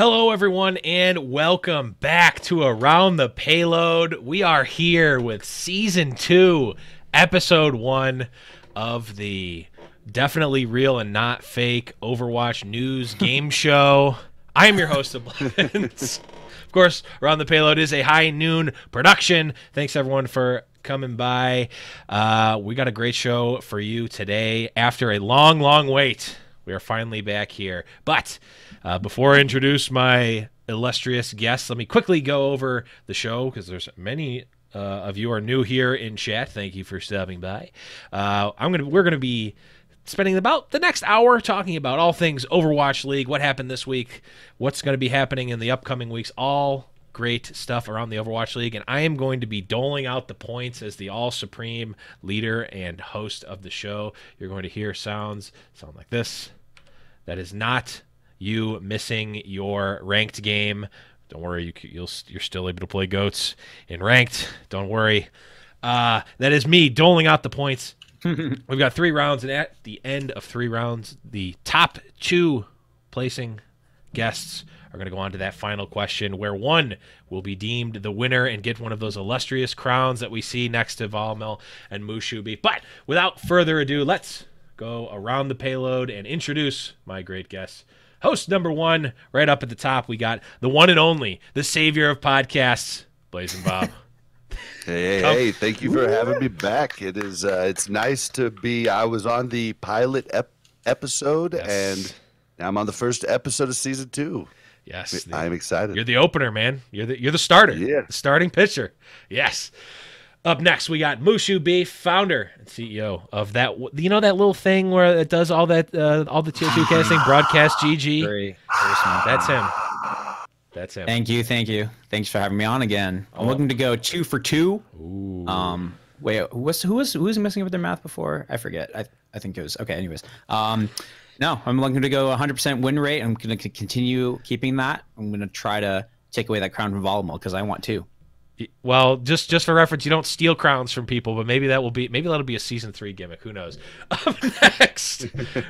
Hello, everyone, and welcome back to Around the Payload. We are here with Season 2, Episode 1 of the definitely real and not fake Overwatch news game show. I am your host of Blevins. Of course, Around the Payload is a high noon production. Thanks, everyone, for coming by. We got a great show for you today. After a long, long wait, we are finally back here. But before I introduce my illustrious guests, let me quickly go over the show because there's many of you are new here in chat. Thank you for stopping by. We're gonna be spending about the next hour talking about all things Overwatch League, what happened this week, what's going to be happening in the upcoming weeks, all great stuff around the Overwatch League, and I am going to be doling out the points as the all-supreme leader and host of the show. You're going to hear sound like this. That is not you missing your ranked game. Don't worry, you're still able to play GOATs in ranked. Don't worry. That is me doling out the points. We've got 3 rounds, and at the end of 3 rounds, the top 2 placing guests are going to go on to that final question, where one will be deemed the winner and get one of those illustrious crowns that we see next to Volamel and Mushubi. But without further ado, let's go around the payload and introduce my great guests. Host number 1, right up at the top, we got the one and only, the savior of podcasts, Blazing Bob. Hey, thank you for having me back. It is it's nice to be. I was on the pilot episode, yes, and now I'm on the first episode of season 2. Yes, I'm excited. You're the opener, man. You're the starter. Yeah, the starting pitcher. Yes. Up next, we got Mushubi, founder and CEO of that. You know that little thing where it does all that, all the tier 2 casting, broadcast GG. Very That's him. That's him. Thank you. Thanks for having me on again. I'm looking to go 2 for 2. Ooh. Wait, who was messing with their math before? I forget. I think it was okay. Anyways, no, I'm looking to go 100% win rate. I'm going to continue keeping that. I'm going to try to take away that crown from Volamel because I want to. Well, just for reference, you don't steal crowns from people, but maybe that'll be a season 3 gimmick. Who knows? Up next,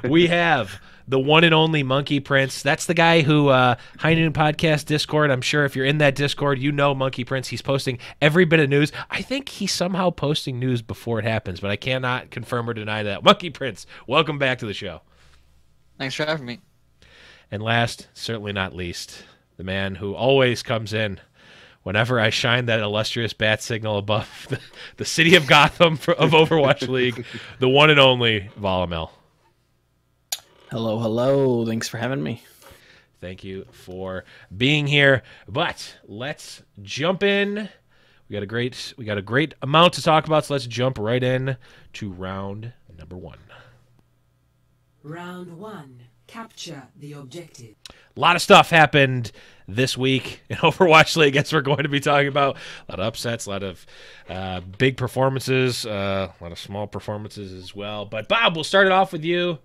we have the one and only Monkey Prince. That's the guy who High Noon Podcast Discord. I'm sure if you're in that Discord, you know Monkey Prince. He's posting every bit of news. I think he's somehow posting news before it happens, but I cannot confirm or deny that. Monkey Prince, welcome back to the show. Thanks for having me. And last, certainly not least, the man who always comes in whenever I shine that illustrious bat signal above the city of Gotham of Overwatch League, the one and only Volamel. Hello. Thanks for having me. Thank you for being here. But let's jump in. We got a great amount to talk about, so let's jump right in to round number 1. Round 1. Capture the objective. A lot of stuff happened this week in Overwatch League, as we're going to be talking about. A lot of upsets, a lot of big performances, a lot of small performances as well. But Bob, we'll start it off with you.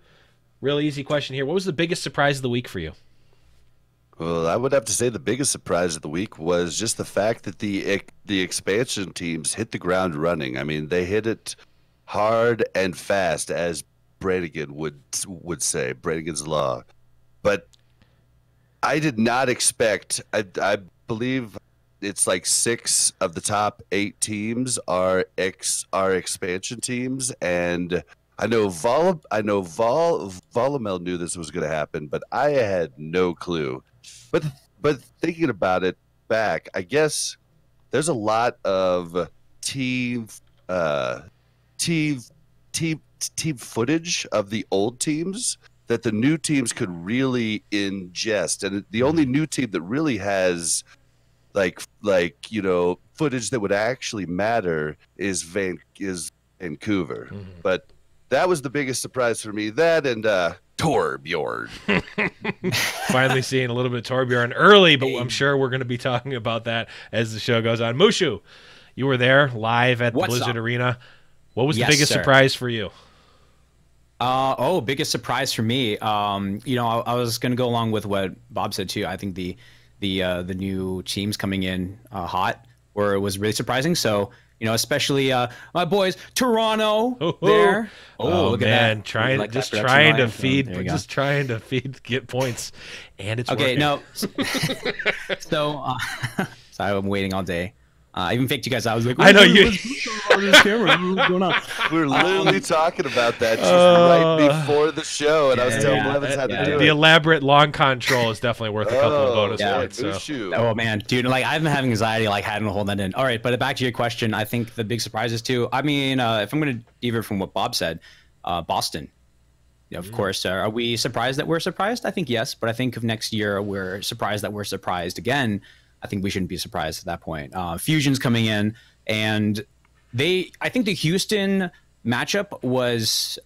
Real easy question here. What was the biggest surprise of the week for you? Well, I would have to say the biggest surprise of the week was just the fact that the expansion teams hit the ground running. I mean, they hit it hard and fast, as Brannigan would say, Brannigan's Law. But I did not expect, I believe it's like 6 of the top 8 teams are expansion teams, and I know Volamel knew this was going to happen, but I had no clue. But thinking about it back, I guess there's a lot of team footage of the old teams that the new teams could really ingest, and the only new team that really has like footage that would actually matter is Vancouver. Mm-hmm. But that was the biggest surprise for me. That and Torbjorn. Finally seeing a little bit of Torbjorn early, but I'm sure we're going to be talking about that as the show goes on. Mushu, you were there live at the Blizzard Arena. What was the biggest surprise for you? Biggest surprise for me. I was going to go along with what Bob said too. I think the new teams coming in hot, where it was really surprising. So especially my boys Toronto Oh, there. Oh, look man, at that. Like just that production trying line. to feed, get points, and it's Okay, working. no. So, sorry, I'm waiting all day. I even faked you guys. I was like, I know you. What's going on? We're literally talking about that just right before the show, and I was telling Blevins how to do The it. elaborate long control is definitely worth a couple of bonus points. So. Mushu. Oh man, dude, like I've been having anxiety, like having to hold that in. All right, but back to your question, I think the big surprises too. I mean, if I'm going to deviate from what Bob said, Boston. Of course, are we surprised that we're surprised? I think yes, but I think if next year we're surprised that we're surprised again, I think we shouldn't be surprised at that point. Fusion's coming in, and I think the Houston matchup was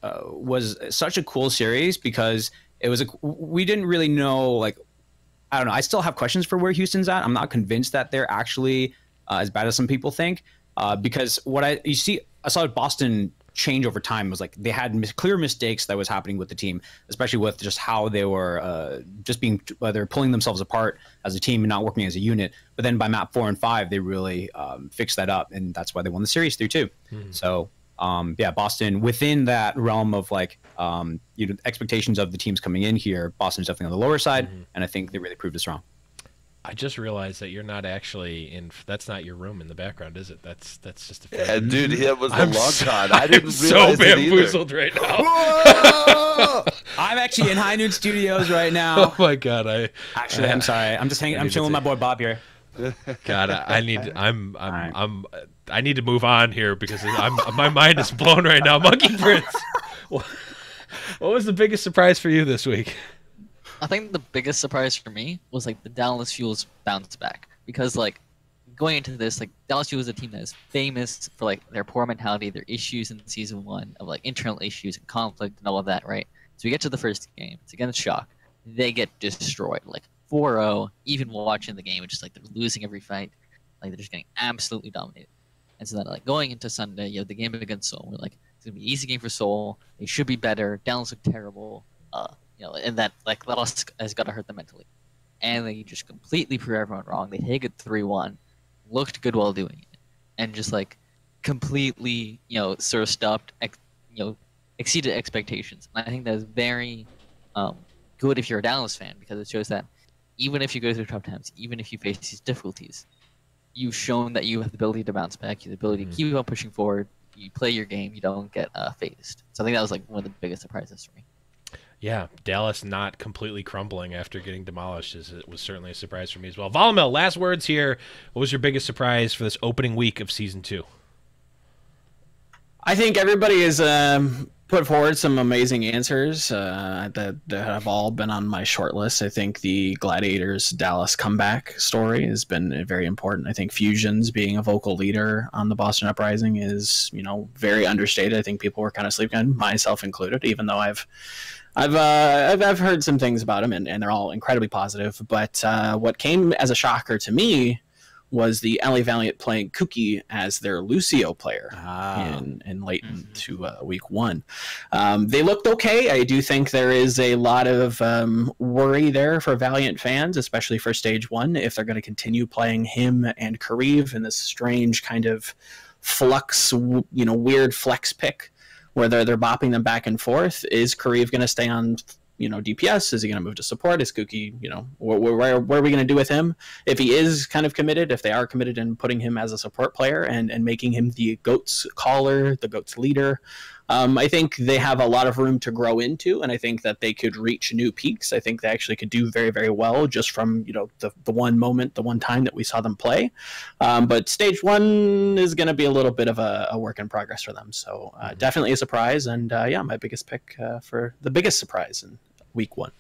such a cool series because we didn't really know, like, I don't know. I still have questions for where Houston's at. I'm not convinced that they're actually as bad as some people think, because I saw Boston change over time. Was like they had clear mistakes that was happening with the team, especially with just how they were they're pulling themselves apart as a team and not working as a unit. But then by map 4 and 5, they really fixed that up, and that's why they won the series 3-2. So Boston within that realm of like expectations of the teams coming in here, Boston's definitely on the lower side, and I think they really proved us wrong. I just realized that you're not actually in. That's not your room in the background, is it? That's just a. Yeah, dude, it was a long con. I didn't realize so bamboozled right now. I'm actually in High Noon Studios right now. Oh my god! I'm sorry. I'm just hanging. I'm chilling with my boy Bob here. God, I need to move on here because my mind is blown right now. Monkey Prince, what was the biggest surprise for you this week? I think the biggest surprise for me was like the Dallas Fuel's bounce back, because like going into this, like Dallas Fuel is a team that is famous for like their poor mentality, their issues in season 1 of like internal issues and conflict and all of that, right? So we get to the first game, it's against Shock, they get destroyed like 4-0. Even watching the game, it's just like they're losing every fight, like they're just getting absolutely dominated. And so then like going into Sunday, the game against Seoul, we're like it's gonna be an easy game for Seoul. They should be better. Dallas look terrible. And that like that has got to hurt them mentally, and they just completely prove everyone wrong. They take it 3-1, looked good while doing it, and just like completely sort of stopped exceeded expectations. And I think that is very good if you're a Dallas fan, because it shows that even if you go through tough times, even if you face these difficulties, you've shown that you have the ability to bounce back, you have the ability to keep on pushing forward. You play your game, you don't get phased. So I think that was like one of the biggest surprises for me. Yeah, Dallas not completely crumbling after getting demolished was certainly a surprise for me as well. Volamel, last words here. What was your biggest surprise for this opening week of Season 2? I think everybody has put forward some amazing answers that have all been on my short list. I think the Gladiators Dallas comeback story has been very important. I think Fusions being a vocal leader on the Boston Uprising is, very understated. I think people were kind of sleeping on, myself included, even though I've heard some things about him, and they're all incredibly positive. But what came as a shocker to me was the LA Valiant playing Kuki as their Lucio player in late into week 1. They looked okay. I do think there is a lot of worry there for Valiant fans, especially for stage 1, if they're going to continue playing him and Kareev in this strange kind of flux, weird flex pick, where they're bopping them back and forth. Is Kareev going to stay on, DPS? Is he going to move to support? Is Kuki, where are we going to do with him? If he is kind of committed, if they are committed in putting him as a support player and making him the GOAT's caller, the GOAT's leader, I think they have a lot of room to grow into, and I think that they could reach new peaks. I think they actually could do very, very well just from, the one moment, the one time that we saw them play. But stage 1 is going to be a little bit of a work in progress for them. So definitely a surprise, and my biggest pick for the biggest surprise in week 1.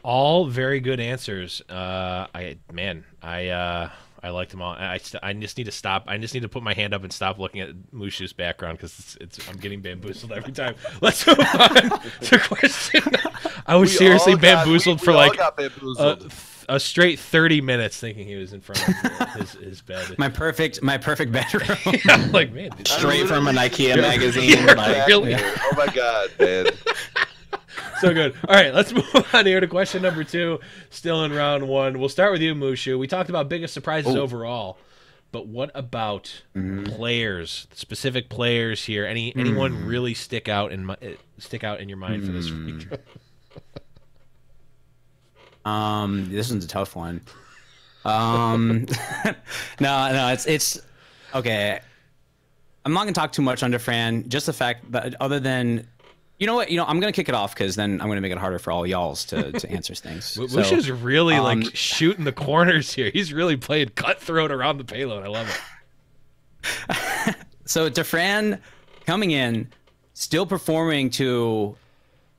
All very good answers. I liked them all. I just need to stop. I just need to put my hand up and stop looking at Mushu's background because I'm getting bamboozled every time. Let's move on to question. I was seriously bamboozled for like a straight 30 minutes, thinking he was in front of his bed. My perfect bedroom. Yeah, like, man, straight from an IKEA magazine. Yeah, really? Oh my god, man. So good. All right, let's move on here to question number 2. Still in round 1. We'll start with you, Mushu. We talked about biggest surprises overall, but what about players, specific players here? Anyone really stick out in your mind for this week? This one's a tough one. No, it's okay. I'm not gonna talk too much on Fran. Just the fact that other than, you know what, I'm gonna kick it off because then I'm gonna make it harder for all y'alls to answer things. Bush is really like shooting the corners here. He's really playing cutthroat around the payload. I love it. So Fran coming in, still performing to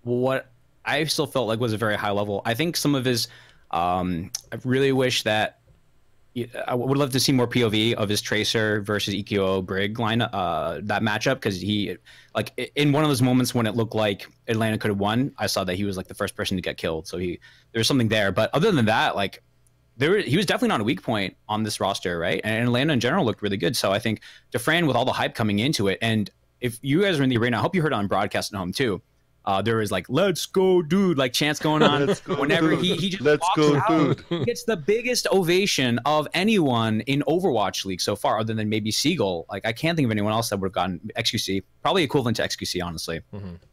what I still felt like was a very high level. I think some of his, I really wish that I would love to see more POV of his Tracer versus EQO Brig line, that matchup, because he, like, in one of those moments when it looked like Atlanta could have won, I saw that he was like the first person to get killed. So there's something there. But other than that, like, he was definitely not a weak point on this roster, right? And Atlanta in general looked really good. So I think Fran, with all the hype coming into it, and if you guys are in the arena, I hope you heard it on broadcast at home too. There was like, let's go, dude, like chants going on. Whenever he just let's walks go, out, dude. he gets the biggest ovation of anyone in Overwatch League so far, other than maybe Seagull. Like, I can't think of anyone else that would have gotten XQC, probably equivalent to XQC, honestly.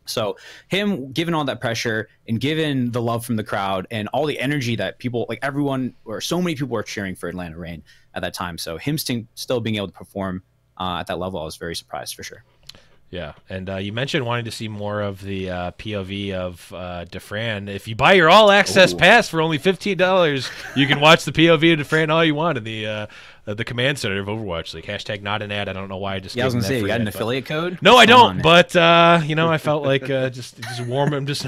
So him given all that pressure and given the love from the crowd and all the energy that people, like everyone, or so many people were cheering for Atlanta Reign at that time. So him still being able to perform at that level, I was very surprised for sure. Yeah, and you mentioned wanting to see more of the POV of Defran. If you buy your all-access pass for only $15, you can watch the POV of Defran all you want in the command center of Overwatch League. Hashtag not an ad. I don't know why I just. Yeah, I was gonna say, you got an ad, affiliate code? No, I don't. But I felt like just warm. I'm just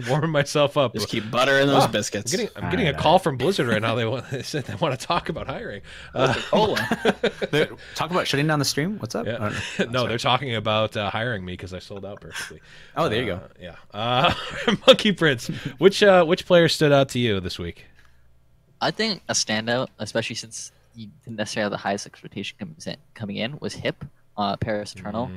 warming myself up. Just keep buttering those biscuits. I'm getting a call from Blizzard right now. They said they want to talk about hiring. Talk about shutting down the stream. What's up? Yeah. No, they're talking about hiring me because I sold out perfectly. Oh, there you go. Yeah. Monkey Prince, which player stood out to you this week? I think a standout, especially since he didn't necessarily have the highest expectation coming in, was Hip, Paris Eternal.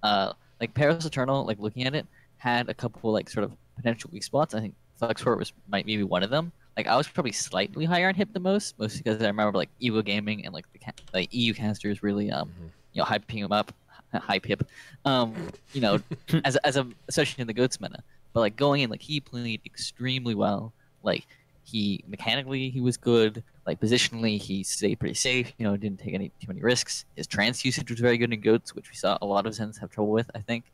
Like Paris Eternal, like looking at it, had a couple like sort of potential weak spots. I think Flexport might maybe one of them. Like I was probably slightly higher on Hip the most, mostly because I remember like Evo Gaming and like the EU casters really hyping him up, hype Hip, as a especially in the goats meta. But like going in, like he played extremely well. Like he mechanically he was good. Like positionally he stayed pretty safe. Didn't take too many risks. His trance usage was very good in goats, which we saw a lot of Zens have trouble with. I think.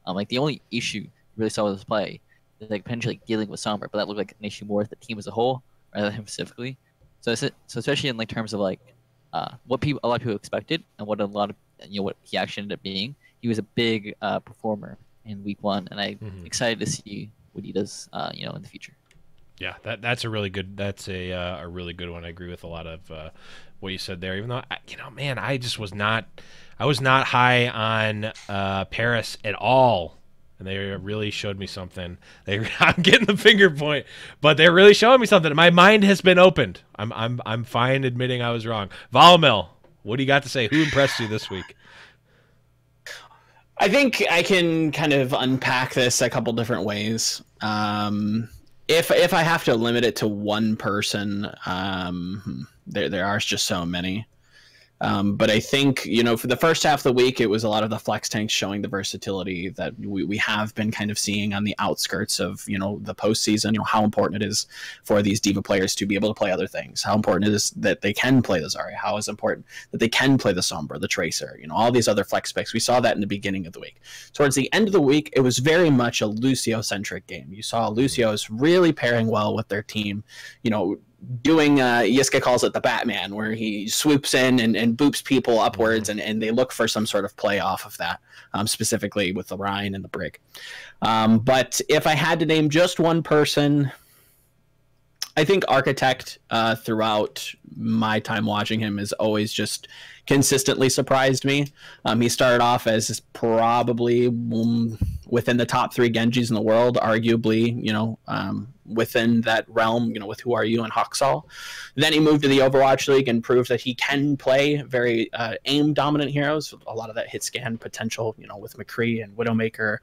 Like the only issue you really saw with his play is like potentially dealing with Sombra, but that looked like an issue more with the team as a whole rather than him specifically. So especially in like terms of like what a lot of people expected and what a lot of what he actually ended up being. He was a big performer in week 1, and I'm excited to see what he does in the future. Yeah, that's a really good. That's a really good one. I agree with a lot of what you said there. Even though I just was not. I was not high on Paris at all, and they really showed me something. I'm getting the finger point, but they're really showing me something. My mind has been opened. I'm fine admitting I was wrong. Volamel, what do you got to say? Who impressed you this week? I think I can kind of unpack this a couple different ways. If I have to limit it to one person, there are just so many. But I think, for the first half of the week, it was a lot of the flex tanks showing the versatility that we have been kind of seeing on the outskirts of, the postseason, how important it is for these Diva players to be able to play other things, how important it is that they can play the Zarya, how is important that they can play the Sombra, the Tracer, all these other flex picks. We saw that in the beginning of the week. Towards the end of the week, it was very much a Lucio-centric game. You saw Lucio's really pairing well with their team, doing Yiska calls it the Batman, where he swoops in and boops people upwards, and they look for some sort of play off of that, specifically with the Rhine and the Brig. But if I had to name just one person, I think Architect, throughout my time watching him, has always just consistently surprised me. He started off as probably within the top 3 Genjis in the world, arguably, within that realm, with Who Are You and Haksal. Then he moved to the Overwatch League and proved that he can play very aim-dominant heroes. A lot of that hit scan potential, with McCree and Widowmaker.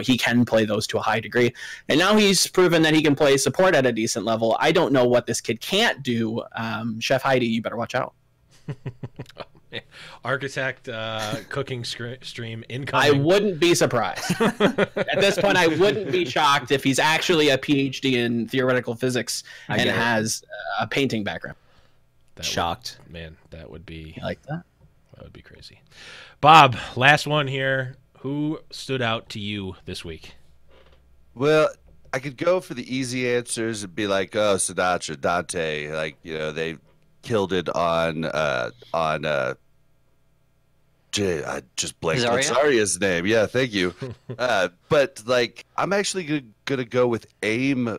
He can play those to a high degree. And now he's proven that he can play support at a decent level. I don't know what this kid can't do. Chef Heidi, you better watch out. Architect cooking stream I incoming. wouldn't be surprised. At this point, I wouldn't be shocked if he's actually a PhD in theoretical physics and has a painting background. Shocked. Man, that would be You like that? that would be crazy. Bob, last one here. Who stood out to you this week? Well, I could go for the easy answers and be like, oh, Sinatra, Dante, like, you know, they killed it on I just blanked on Zarya? Zarya's name. Yeah, thank you. But like, I'm actually gonna go with Aim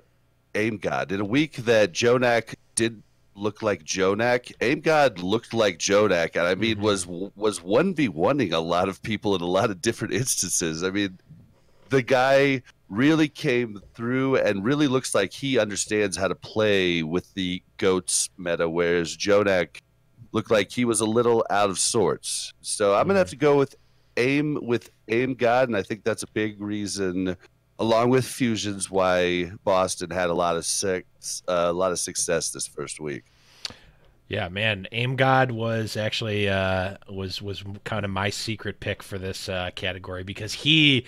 God. In a week that Jonak did look like Jonak, Aim God looked like Jonak, and I mean was 1v1ing a lot of people in a lot of different instances. I mean, the guy really came through and really looks like he understands how to play with the GOATS meta, whereas Jonak looked like he was a little out of sorts. So I'm gonna have to go with Aim God, and I think that's a big reason, along with Fusions, why Boston had a lot of success this first week. Yeah, man, Aim God was actually was kind of my secret pick for this category because he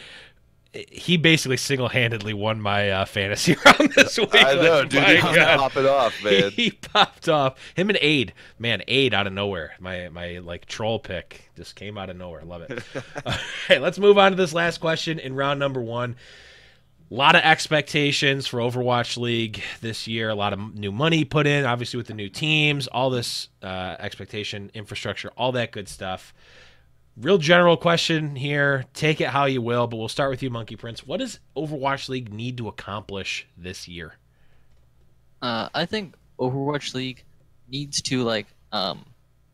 basically single-handedly won my fantasy round this week. I know, Like, dude. my He's God. popping off, man. He popped off. Him and Aid, man, Aid out of nowhere. My like troll pick just came out of nowhere. Love it. All right, let's move on to this last question in round number 1. A lot of expectations for Overwatch League this year. A lot of new money put in, obviously with the new teams, all this expectation, infrastructure, all that good stuff. Real general question here. Take it how you will, but we'll start with you, Monkey Prince. What does Overwatch League need to accomplish this year? I think Overwatch League needs to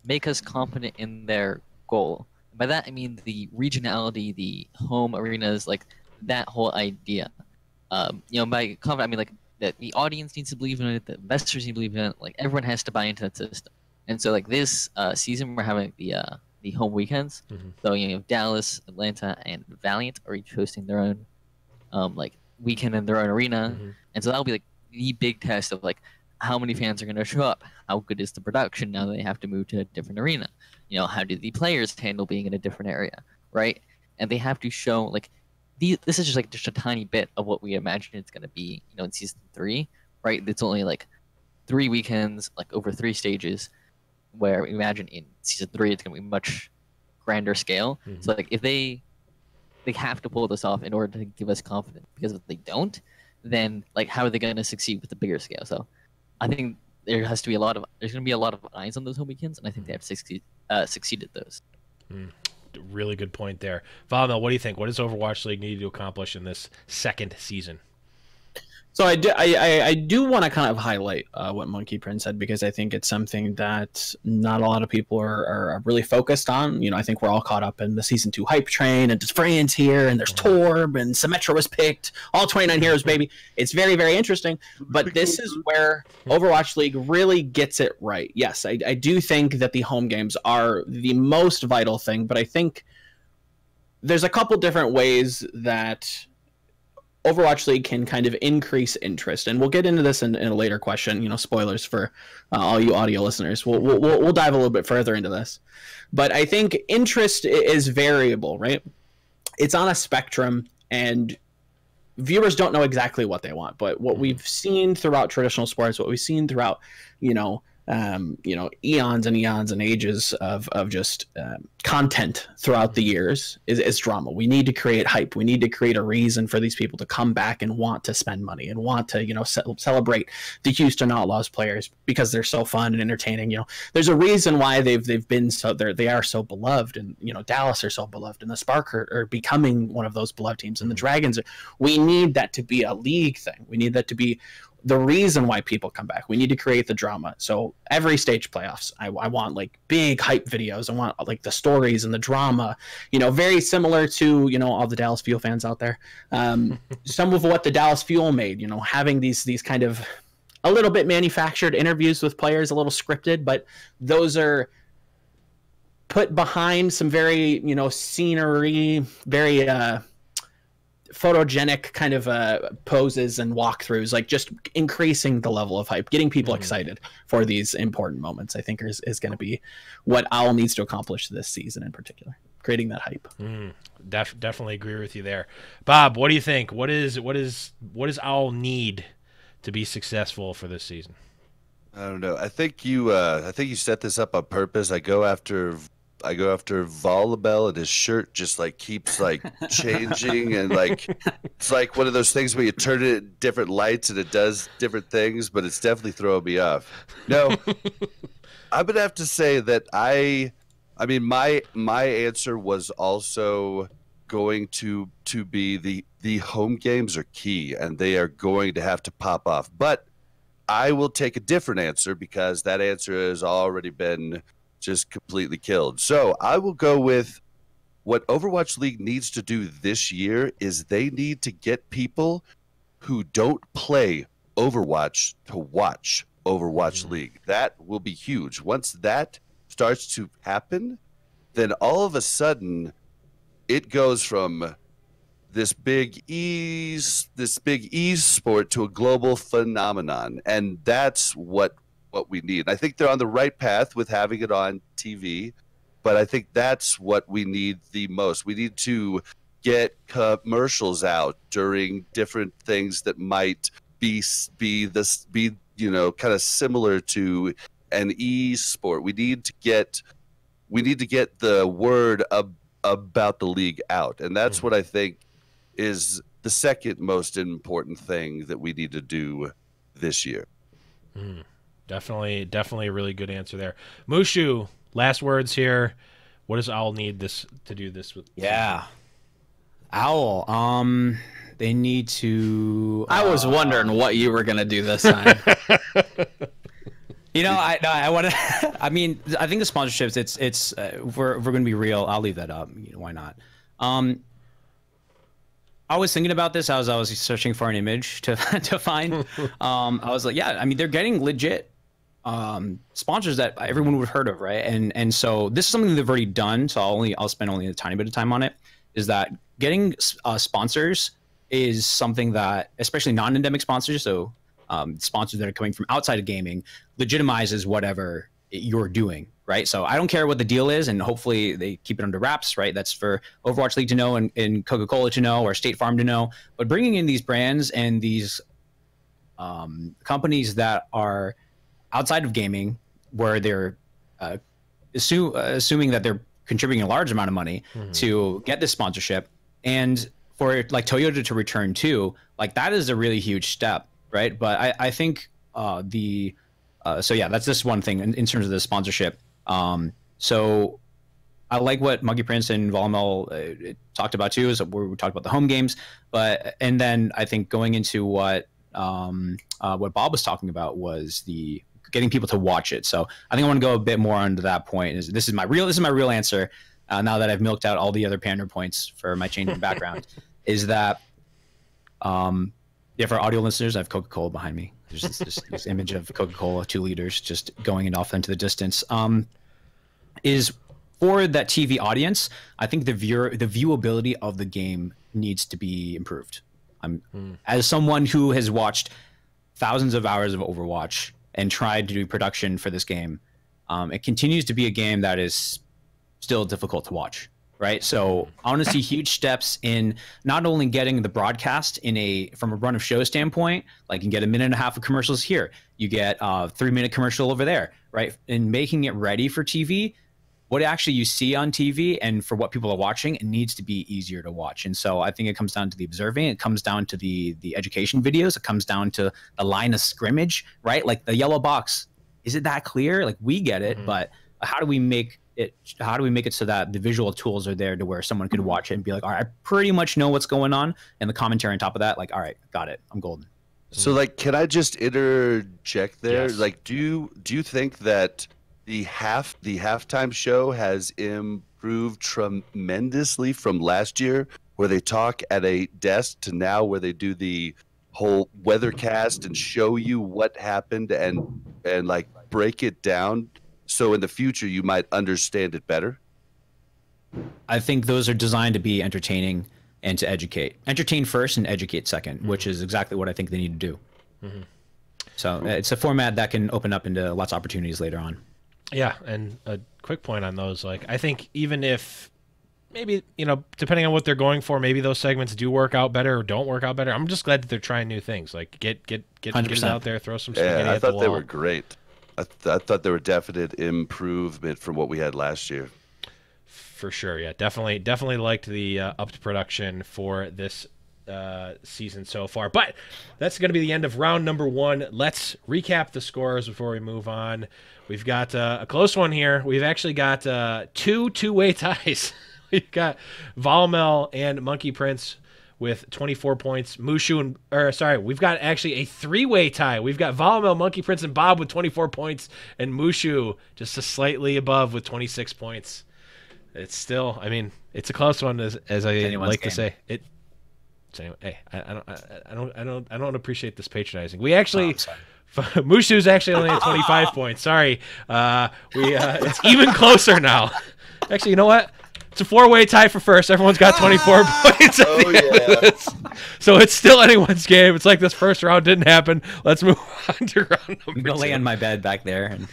make us confident in their goal. By that I mean the regionality, the home arenas, like that whole idea. By confident I mean like that the audience needs to believe in it, the investors need to believe in it, like everyone has to buy into that system. And so like this season we're having the home weekends. So you have Dallas, Atlanta, and Valiant are each hosting their own weekend in their own arena. And so that'll be like the big test of like how many fans are going to show up, how good is the production now that they have to move to a different arena, how do the players handle being in a different area, right? And they have to show like this is just a tiny bit of what we imagine it's going to be, in season 3, right? It's only like 3 weekends, like over 3 stages, where we imagine in season 3 it's going to be much grander scale. So like if they have to pull this off in order to give us confidence, because if they don't, then like how are they going to succeed with the bigger scale? So I think there's going to be a lot of eyes on those home weekends, and I think they have succeeded those. Really good point there. Valmel, what do you think? What does Overwatch League need to accomplish in this second season? So I do want to kind of highlight what Monkey Prince said, because I think it's something that not a lot of people are really focused on. I think we're all caught up in the season 2 hype train, and Frey's here, and there's Torb, and Symmetra was picked, all 29 heroes, baby. It's very, very interesting, but this is where Overwatch League really gets it right. Yes, I do think that the home games are the most vital thing, but I think there's a couple different ways that Overwatch League can kind of increase interest, and we'll get into this in a later question. Spoilers for all you audio listeners. We'll dive a little bit further into this, but I think interest is variable, right? It's on a spectrum, and viewers don't know exactly what they want. But what we've seen throughout traditional sports, what we've seen throughout, eons and eons and ages of just content throughout the years is drama. We need to create hype. We need to create a reason for these people to come back and want to spend money and want to, celebrate the Houston Outlaws players because they're so fun and entertaining. There's a reason why they've been they are so beloved, and Dallas are so beloved, and the Spark are becoming one of those beloved teams, and the Dragons. We need that to be a league thing. We need that to be the reason why people come back. We need to create the drama. So every stage playoffs, I want like big hype videos. I want like the stories and the drama, very similar to, all the Dallas Fuel fans out there. Some of what the Dallas Fuel made, having these kind of a little bit manufactured interviews with players, a little scripted, but those are put behind some very, scenery, very, photogenic kind of poses and walkthroughs, like just increasing the level of hype, getting people excited for these important moments, I think is going to be what Owl needs to accomplish this season in particular, creating that hype. Definitely agree with you there. Bob, what do you think? What does Owl need to be successful for this season? I don't know. I think you set this up on purpose. I go after Volleybell, and his shirt just like keeps like changing, and like it's like one of those things where you turn it at different lights and it does different things, but it's definitely throwing me off. No, I'm gonna have to say that I mean my answer was also going to be the home games are key, and they are going to have to pop off. But I will take a different answer because that answer has already been just completely killed. So I will go with what Overwatch League needs to do this year is they need to get people who don't play Overwatch to watch Overwatch League. That will be huge. Once that starts to happen, then all of a sudden it goes from this big e-sport to a global phenomenon, and that's what we need. I think they're on the right path with having it on TV, but I think that's what we need the most. We need to get commercials out during different things that might be kind of similar to an e-sport. We need to get the word about the league out, and that's what I think is the second most important thing that we need to do this year. Definitely a really good answer there. Mushu, last words here. What does Owl need to do this with? Yeah, Owl. They need to. I was wondering what you were gonna do this time. I want to. I mean, I think the sponsorships. It's. If we're going to be real, I'll leave that up. Why not? I was thinking about this as I was searching for an image to find. I was like, yeah, I mean, they're getting legit sponsors that everyone would have heard of, right? And so this is something they've already done. So I'll spend only a tiny bit of time on it. Is that getting sponsors is something that, especially non-endemic sponsors, so sponsors that are coming from outside of gaming, legitimizes whatever you're doing, right? So I don't care what the deal is, and hopefully they keep it under wraps, right? That's for Overwatch League to know and Coca-Cola to know or State Farm to know. But bringing in these brands and these companies that are outside of gaming, where they're assuming that they're contributing a large amount of money to get this sponsorship, and for like Toyota to return too, like that is a really huge step, right? But I think so yeah, that's just one thing in terms of the sponsorship. So I like what Monkey Prince and Volmel talked about too, is where we talked about the home games. And then I think going into what Bob was talking about was the getting people to watch it. So I think I want to go a bit more onto that point. This is my real answer. Now that I've milked out all the other pander points for my change in background, is that for audio listeners, I have Coca-Cola behind me. There's this image of Coca-Cola, 2 liters, just going off into the distance. Is for that TV audience, I think the viewability of the game needs to be improved. As someone who has watched thousands of hours of Overwatch and tried to do production for this game, it continues to be a game that is still difficult to watch, right? So I want to see huge steps in not only getting the broadcast from a run of show standpoint, like you get a minute and a half of commercials here, you get a 3-minute commercial over there, right? And making it ready for TV. What actually you see on TV and for what people are watching, it needs to be easier to watch. And so I think it comes down to the observing, it comes down to the education videos, it comes down to the line of scrimmage, right? Like the yellow box, is it that clear? Like we get it, but how do we make it so that the visual tools are there to where someone could watch it and be like, all right, I pretty much know what's going on, and the commentary on top of that, like, all right, got it, I'm golden. So like, can I just interject there? Yes. Like, do you think that the halftime show has improved tremendously from last year, where they talk at a desk, to now where they do the whole weathercast and show you what happened and like break it down, so in the future you might understand it better? I think those are designed to be entertaining and to educate. Entertain first and educate second, which is exactly what I think they need to do. So it's a format that can open up into lots of opportunities later on. Yeah, and a quick point on those. Like, I think even if maybe, depending on what they're going for, maybe those segments do work out better or don't work out better. I'm just glad that they're trying new things. Like, get it out there, throw some spaghetti Yeah, I at the thought wall. they were great. I thought they were definite improvement from what we had last year. For sure, yeah, definitely liked the upped production for this season so far. But that's going to be the end of round number 1. Let's recap the scores before we move on. We've got a close one here. We've actually got two-way ties. We've got Volmel and Monkey Prince with 24 points. We've got actually a 3-way tie. We've got Volmel, Monkey Prince, and Bob with 24 points, and Mushu just a slightly above with 26 points. It's still, it's a close one, as I like to say. Hey, I don't appreciate this patronizing. We actually, Mushu's actually only at 25 points. Sorry, it's even closer now. Actually, you know what? It's a 4-way tie for first. Everyone's got 24 points. Oh yeah. So it's still anyone's game. It's like this first round didn't happen. Let's move on to round number 2. I'm gonna lay on my bed back there. And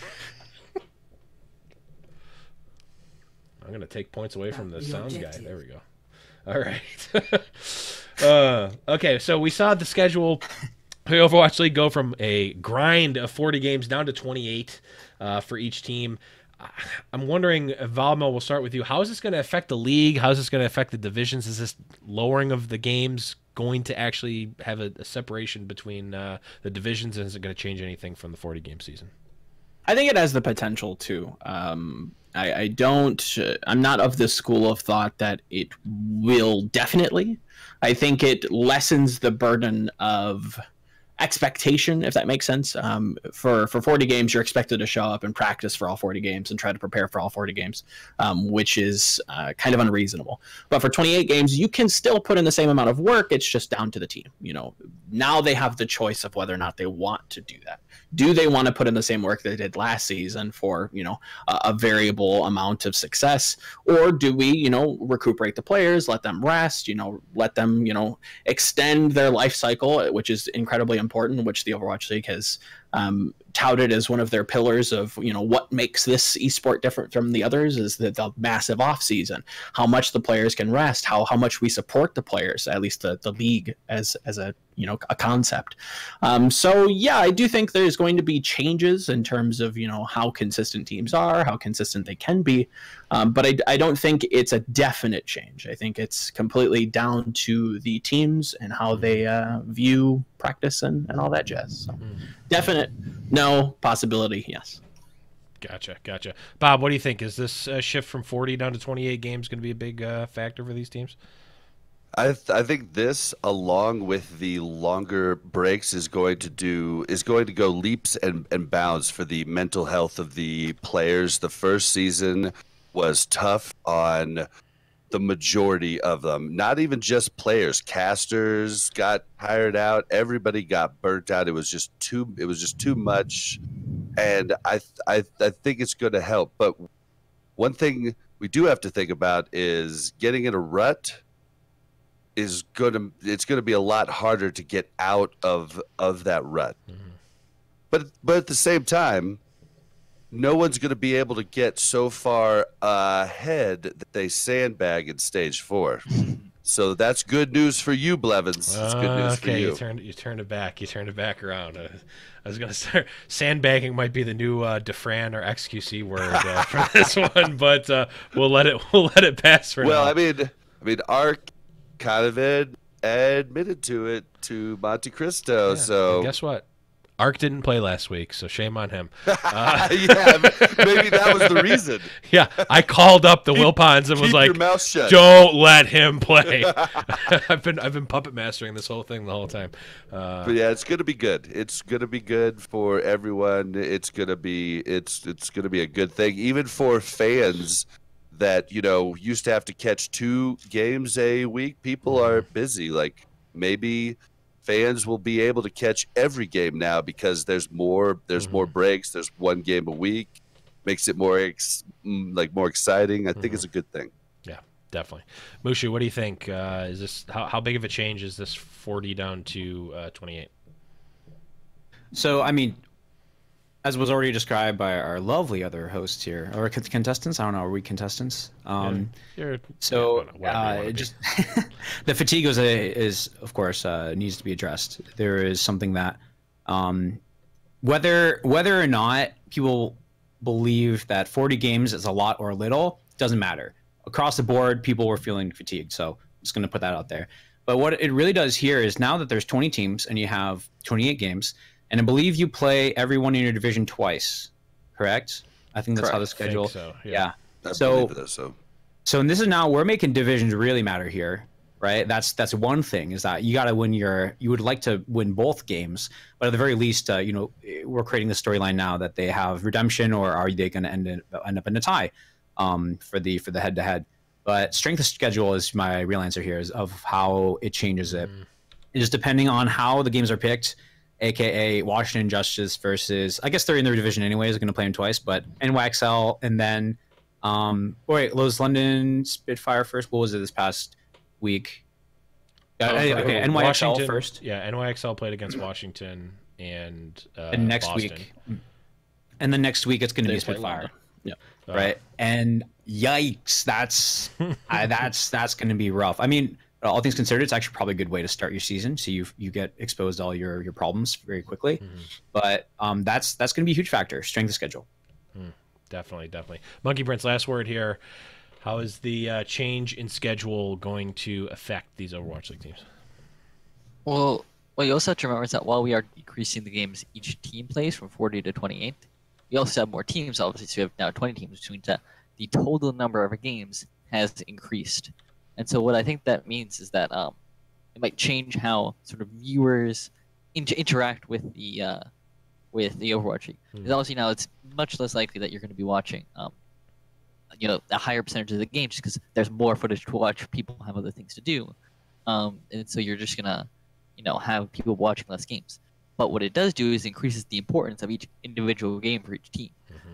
I'm gonna take points away from the sound guy. There we go. All right. Okay, so we saw the schedule for the Overwatch League go from a grind of 40 games down to 28 for each team. I'm wondering, Valmo, we'll start with you. How is this going to affect the league? How is this going to affect the divisions? Is this lowering of the games going to actually have a separation between the divisions, and is it going to change anything from the 40-game season? I think it has the potential to. I'm not of the school of thought that it will definitely. I think it lessens the burden of expectation, if that makes sense. For 40 games, you're expected to show up and practice for all 40 games and try to prepare for all 40 games, which is kind of unreasonable. But for 28 games, you can still put in the same amount of work. It's just down to the team. Now they have the choice of whether or not they want to do that. Do they want to put in the same work they did last season for, a variable amount of success? Or do we, recuperate the players, let them rest, let them, extend their life cycle, which is incredibly important, which the Overwatch League has touted as one of their pillars of, what makes this esport different from the others is the massive off season, how much the players can rest, how much we support the players, at least the league as a concept. So yeah, I do think there's going to be changes in terms of, how consistent teams are, how consistent they can be. But I don't think it's a definite change. I think it's completely down to the teams and how they view practice and all that jazz. So definite no, possibility yes. Gotcha. Bob, what do you think? Is this shift from 40 down to 28 games going to be a big factor for these teams? I think this, along with the longer breaks, is going to go leaps and bounds for the mental health of the players. The first season was tough on the majority of them. Not even just players. Casters got tired out. Everybody got burnt out. It was just too much. And I think it's going to help. But one thing we do have to think about is getting in a rut. It's going to be a lot harder to get out of that rut. But at the same time, no one's going to be able to get so far ahead that they sandbag in stage 4. So that's good news for you, Blevins. That's good news for you. You turned it back. You turned it back around. I was going to start. Sandbagging might be the new Defran or XQC word for this one, but we'll let it pass for now. Well, I mean, Ark kind of admitted to it to Monte Cristo. Yeah, so and guess what? Ark didn't play last week, so shame on him. Yeah, maybe that was the reason. Yeah, I called up the Wilpons and was like, your mouth shut. "Don't let him play." I've been puppet mastering this whole thing the whole time. But yeah, it's gonna be good. It's gonna be good for everyone. It's gonna be a good thing, even for fans that used to have to catch 2 games a week. People are busy. Like, maybe fans will be able to catch every game now because there's more breaks. There's 1 game a week. Makes it more exciting. I think it's a good thing. definitely. Mushu, what do you think? Is this how big of a change is this 40 down to 28? So, I mean, as was already described by our lovely other hosts here, or contestants, I don't know, are we contestants? So, just the fatigue is of course needs to be addressed. There is something that whether or not people believe that 40 games is a lot or a little, doesn't matter. Across the board, people were feeling fatigued. So I'm just going to put that out there. But what it really does here is now that there's 20 teams and you have 28 games, and I believe you play everyone in your division twice, correct? I think that's how the schedule. So, yeah. I So, believe it is, so and this is now we're making divisions really matter here, right? That's one thing, is that you got to win you would like to win both games, but at the very least, we're creating the storyline now that they have redemption, or are they going to end up in a tie for the head to head. But strength of schedule is my real answer here, is of how it changes it. It is depending on how the games are picked, aka Washington Justice versus, I guess they're in their division anyways, going to play them twice, but NYXL, and then was London Spitfire first? What was it this past week? Okay, NYXL Washington, first. Yeah, NYXL played against Washington and next Boston. week. And then next week it's going to be Spitfire. Yeah. Right. And yikes, that's going to be rough. I mean, all things considered, it's actually probably a good way to start your season, so you get exposed to all your problems very quickly. But that's going to be a huge factor. Strength of schedule. Definitely. Monkey Prince, last word here. How is the change in schedule going to affect these Overwatch League teams? Well, what you also have to remember is that while we are decreasing the games each team plays from 40 to 28, we also have more teams, obviously, so we have now 20 teams, which means that the total number of games has increased. And so what I think that means is that it might change how sort of viewers interact with the Overwatch League. Because obviously now it's much less likely that you're going to be watching a higher percentage of the game, just because there's more footage to watch. People have other things to do, and so you're just gonna have people watching less games. But what it does do is increases the importance of each individual game for each team.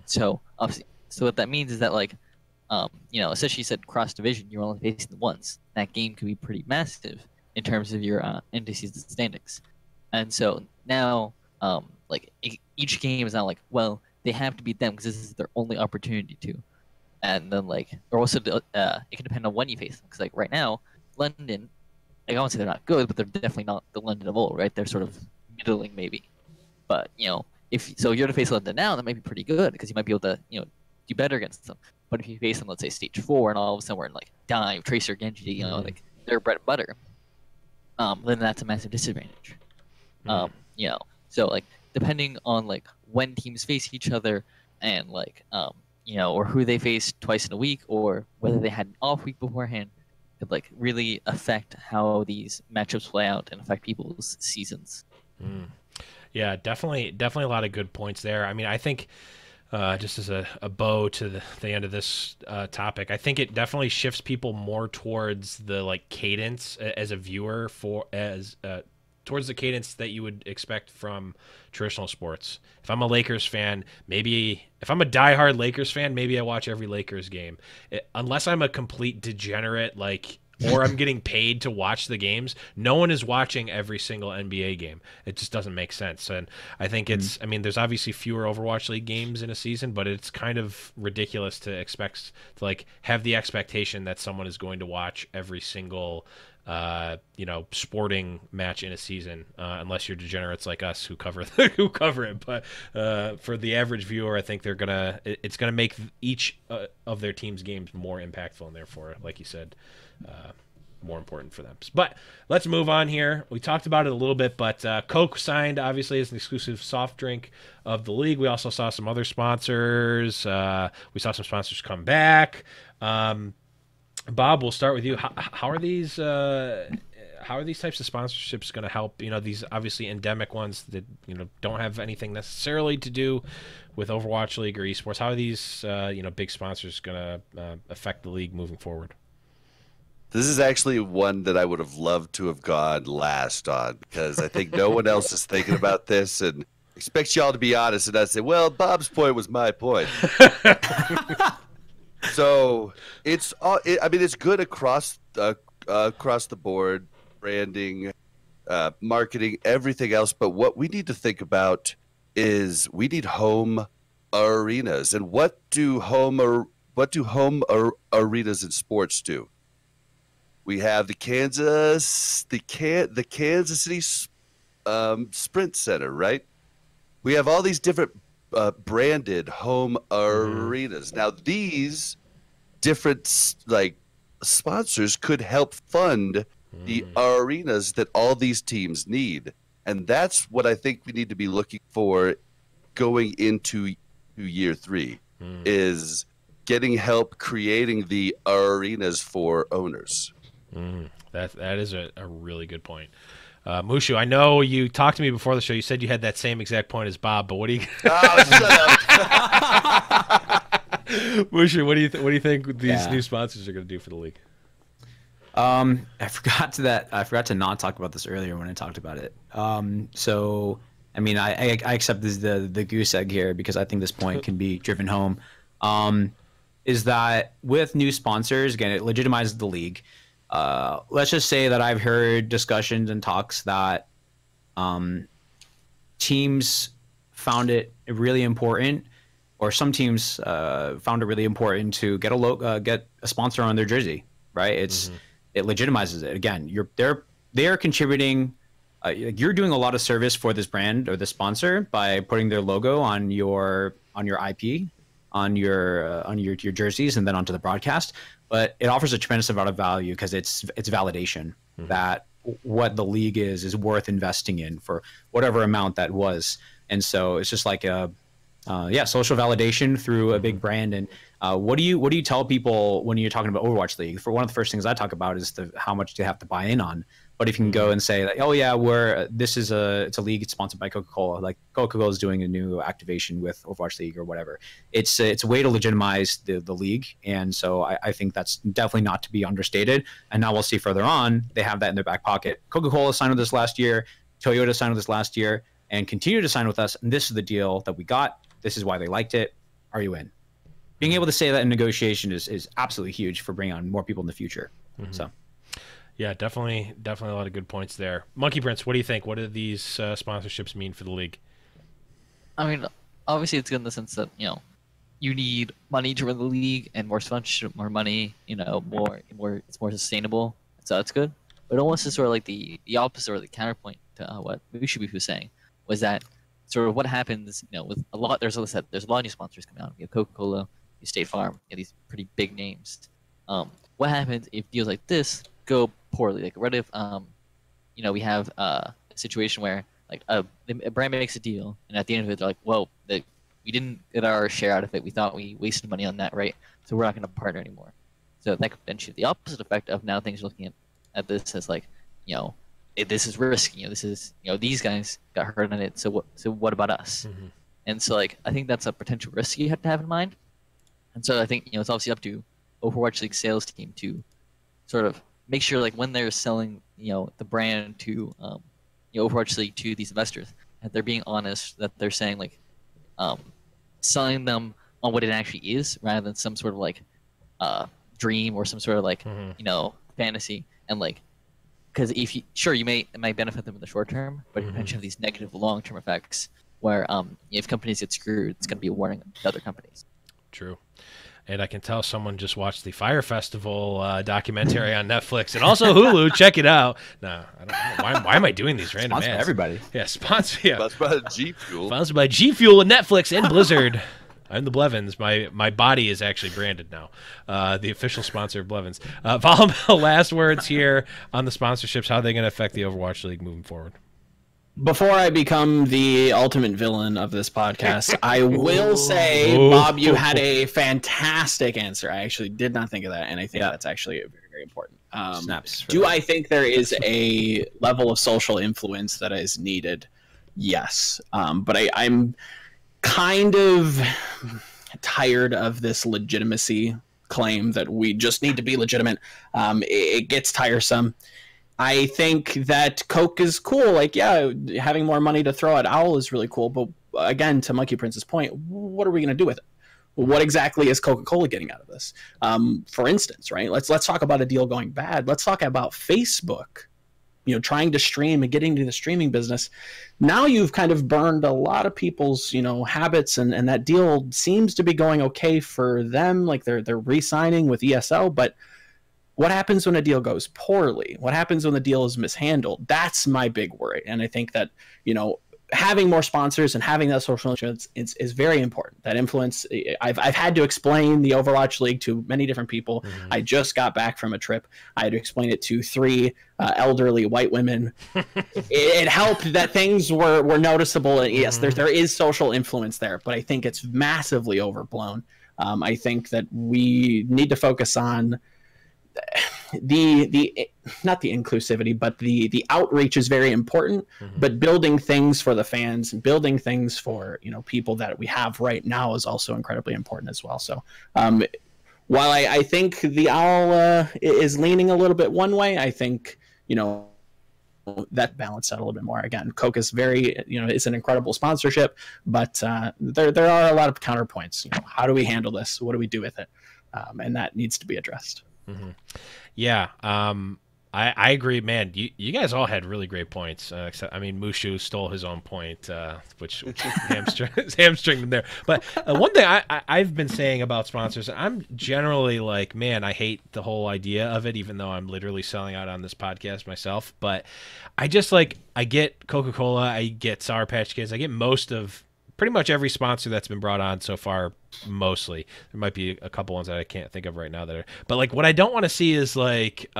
So obviously, what that means is that especially you said cross division, you're only facing them once. That game could be pretty massive in terms of your end-of-season standings. And so now, each game is not they have to beat them because this is their only opportunity to. And then or also it can depend on when you face them, because right now, London, I won't say they're not good, but they're definitely not the London of old, right? They're sort of middling maybe. But if you're to face London now, that might be pretty good because you might be able to do better against them. But if you face them, let's say stage 4, and all of a sudden we're in Dive, Tracer, Genji, their bread and butter, then that's a massive disadvantage. So depending on when teams face each other and or who they face twice in a week, or whether they had an off week beforehand, could really affect how these matchups play out and affect people's seasons. Yeah, definitely a lot of good points there. I mean, I think just as a bow to the end of this topic, I think it definitely shifts people more towards the cadence as a viewer towards the cadence that you would expect from traditional sports. If I'm a Lakers fan, if I'm a diehard Lakers fan, maybe I watch every Lakers game. Unless I'm a complete degenerate, or I'm getting paid to watch the games, no one is watching every single NBA game. It just doesn't make sense. And I think there's obviously fewer Overwatch League games in a season, but it's kind of ridiculous to expect to have the expectation that someone is going to watch every single sporting match in a season, unless you're degenerates like us who cover it. But for the average viewer, I think it's gonna make each of their team's games more impactful, and therefore, like you said, more important for them. But let's move on here. We talked about it a little bit, but Coke signed obviously as an exclusive soft drink of the league. We also saw some other sponsors. We saw some sponsors come back. Bob, we'll start with you. How are these types of sponsorships going to help? These obviously endemic ones that don't have anything necessarily to do with Overwatch League or esports. How are these big sponsors going to affect the league moving forward? This is actually one that I would have loved to have gone last on, because I think no one else is thinking about this and expects y'all to be honest. And I say, well, Bob's point was my point. So it's all. I mean, it's good across the board, branding, marketing, everything else. But what we need to think about is we need home arenas, and what do arenas in sports do? We have the Kansas City Sprint Center, right? We have all these different branded home arenas. Now, these different sponsors could help fund the arenas that all these teams need, and that's what I think we need to be looking for going into year 3 is getting help creating the arenas for owners. That is a really good point. Mushu, I know you talked to me before the show. You said you had that same exact point as Bob, but what do you? Oh, shut up! Mushu, what do you think these new sponsors are going to do for the league? I forgot to not talk about this earlier when I talked about it. So I mean, I accept this the goose egg here because I think this point can be driven home. Is that with new sponsors, again, it legitimizes the league. Let's just say that I've heard discussions and talks that teams found it really important, or some teams found it really important to get a sponsor on their jersey. Right? It legitimizes it. Again, they're contributing. You're doing a lot of service for this brand or the sponsor by putting their logo on your IP, on your jerseys, and then onto the broadcast. But it offers a tremendous amount of value because it's validation that what the league is worth investing in for whatever amount that was. And so it's just like social validation through a big brand. And what do you tell people when you're talking about Overwatch League? For one of the first things I talk about is how much they have to buy in on. But if you can go and say, like, oh yeah, it's a league, it's sponsored by Coca-Cola. Like Coca-Cola is doing a new activation with Overwatch League or whatever. It's a way to legitimize the league, and so I think that's definitely not to be understated. And now we'll see further on, they have that in their back pocket. Coca-Cola signed with us last year, Toyota signed with us last year, and continue to sign with us. And this is the deal that we got. This is why they liked it. Are you in? Being able to say that in negotiation is absolutely huge for bringing on more people in the future. So. Yeah, definitely a lot of good points there. Monkey Prince, what do you think? What do these sponsorships mean for the league? I mean, obviously it's good in the sense that, you need money to run the league, and more sponsorship, more money, more it's more sustainable. So that's good. But almost is sort of like the opposite or the counterpoint to what Mushu was saying was that sort of what happens, with a lot. There's a lot of new sponsors coming out. You have Coca-Cola, you have State Farm, these pretty big names. What happens if deals like this go poorly? Like what if we have a situation where like a brand makes a deal, and at the end of it they're like, well, we didn't get our share out of it, we thought we wasted money on that, right? So we're not going to partner anymore. So that could potentially the opposite effect of now things are looking at this as like, this is risky, this is, these guys got hurt on it, so what about us? And so like I think that's a potential risk you have to have in mind. And so I think it's obviously up to Overwatch League sales team to sort of make sure, like, when they're selling, the brand to, Overwatch League to these investors, that they're being honest, that they're saying, like, selling them on what it actually is, rather than some sort of, like, dream or some sort of, like, fantasy. And, like, because it might benefit them in the short term, but you potentially have these negative long-term effects where, if companies get screwed, it's going to be a warning to other companies. True. And I can tell someone just watched the Fire Festival documentary on Netflix and also Hulu. Check it out. No, I don't know. Why am I doing these random ads? Sponsored by everybody. Yeah, sponsored by G Fuel. Sponsored by G Fuel and Netflix and Blizzard. I'm the Blevins. My body is actually branded now. The official sponsor of Blevins. Follow the last words here on the sponsorships. How are they going to affect the Overwatch League moving forward? Before I become the ultimate villain of this podcast, I will say, Bob, you had a fantastic answer. I actually did not think of that, and I think that's actually very, very important. Snaps. Do I think there is a level of social influence that is needed? Yes. But I'm kind of tired of this legitimacy claim that we just need to be legitimate. It gets tiresome. I think that Coke is cool. Like, yeah, having more money to throw at Owl is really cool. But again, to Monkey Prince's point, what are we going to do with it? what exactly is Coca-Cola getting out of this? For instance, right? Let's talk about a deal going bad. Let's talk about Facebook, trying to stream and getting into the streaming business. Now you've kind of burned a lot of people's, habits, and that deal seems to be going okay for them. Like they're re-signing with ESL, but what happens when a deal goes poorly? What happens when the deal is mishandled? That's my big worry. And I think that, having more sponsors and having that social influence is very important. That influence, I've had to explain the Overwatch League to many different people. Mm-hmm. I just got back from a trip. I had to explain it to 3 elderly white women. It helped that things were noticeable. And yes, there is social influence there, but I think it's massively overblown. I think that we need to focus on the not the inclusivity, but the outreach is very important. Mm-hmm. But building things for the fans and building things for people that we have right now is also incredibly important as well. So while I think the owl is leaning a little bit one way, I think that balance out a little bit more. Again, Coke is very it's an incredible sponsorship, but there are a lot of counterpoints. How do we handle this? What do we do with it? And that needs to be addressed. Mm-hmm. Yeah, I agree, man. You guys all had really great points. Except, Mushu stole his own point, which hamstringed him there. But one thing I've been saying about sponsors, I'm generally like, man, I hate the whole idea of it, even though I'm literally selling out on this podcast myself. But I just I get Coca-Cola, I get Sour Patch Kids, I get pretty much every sponsor that's been brought on so far. Mostly, there might be a couple ones that I can't think of right now but what I don't want to see is like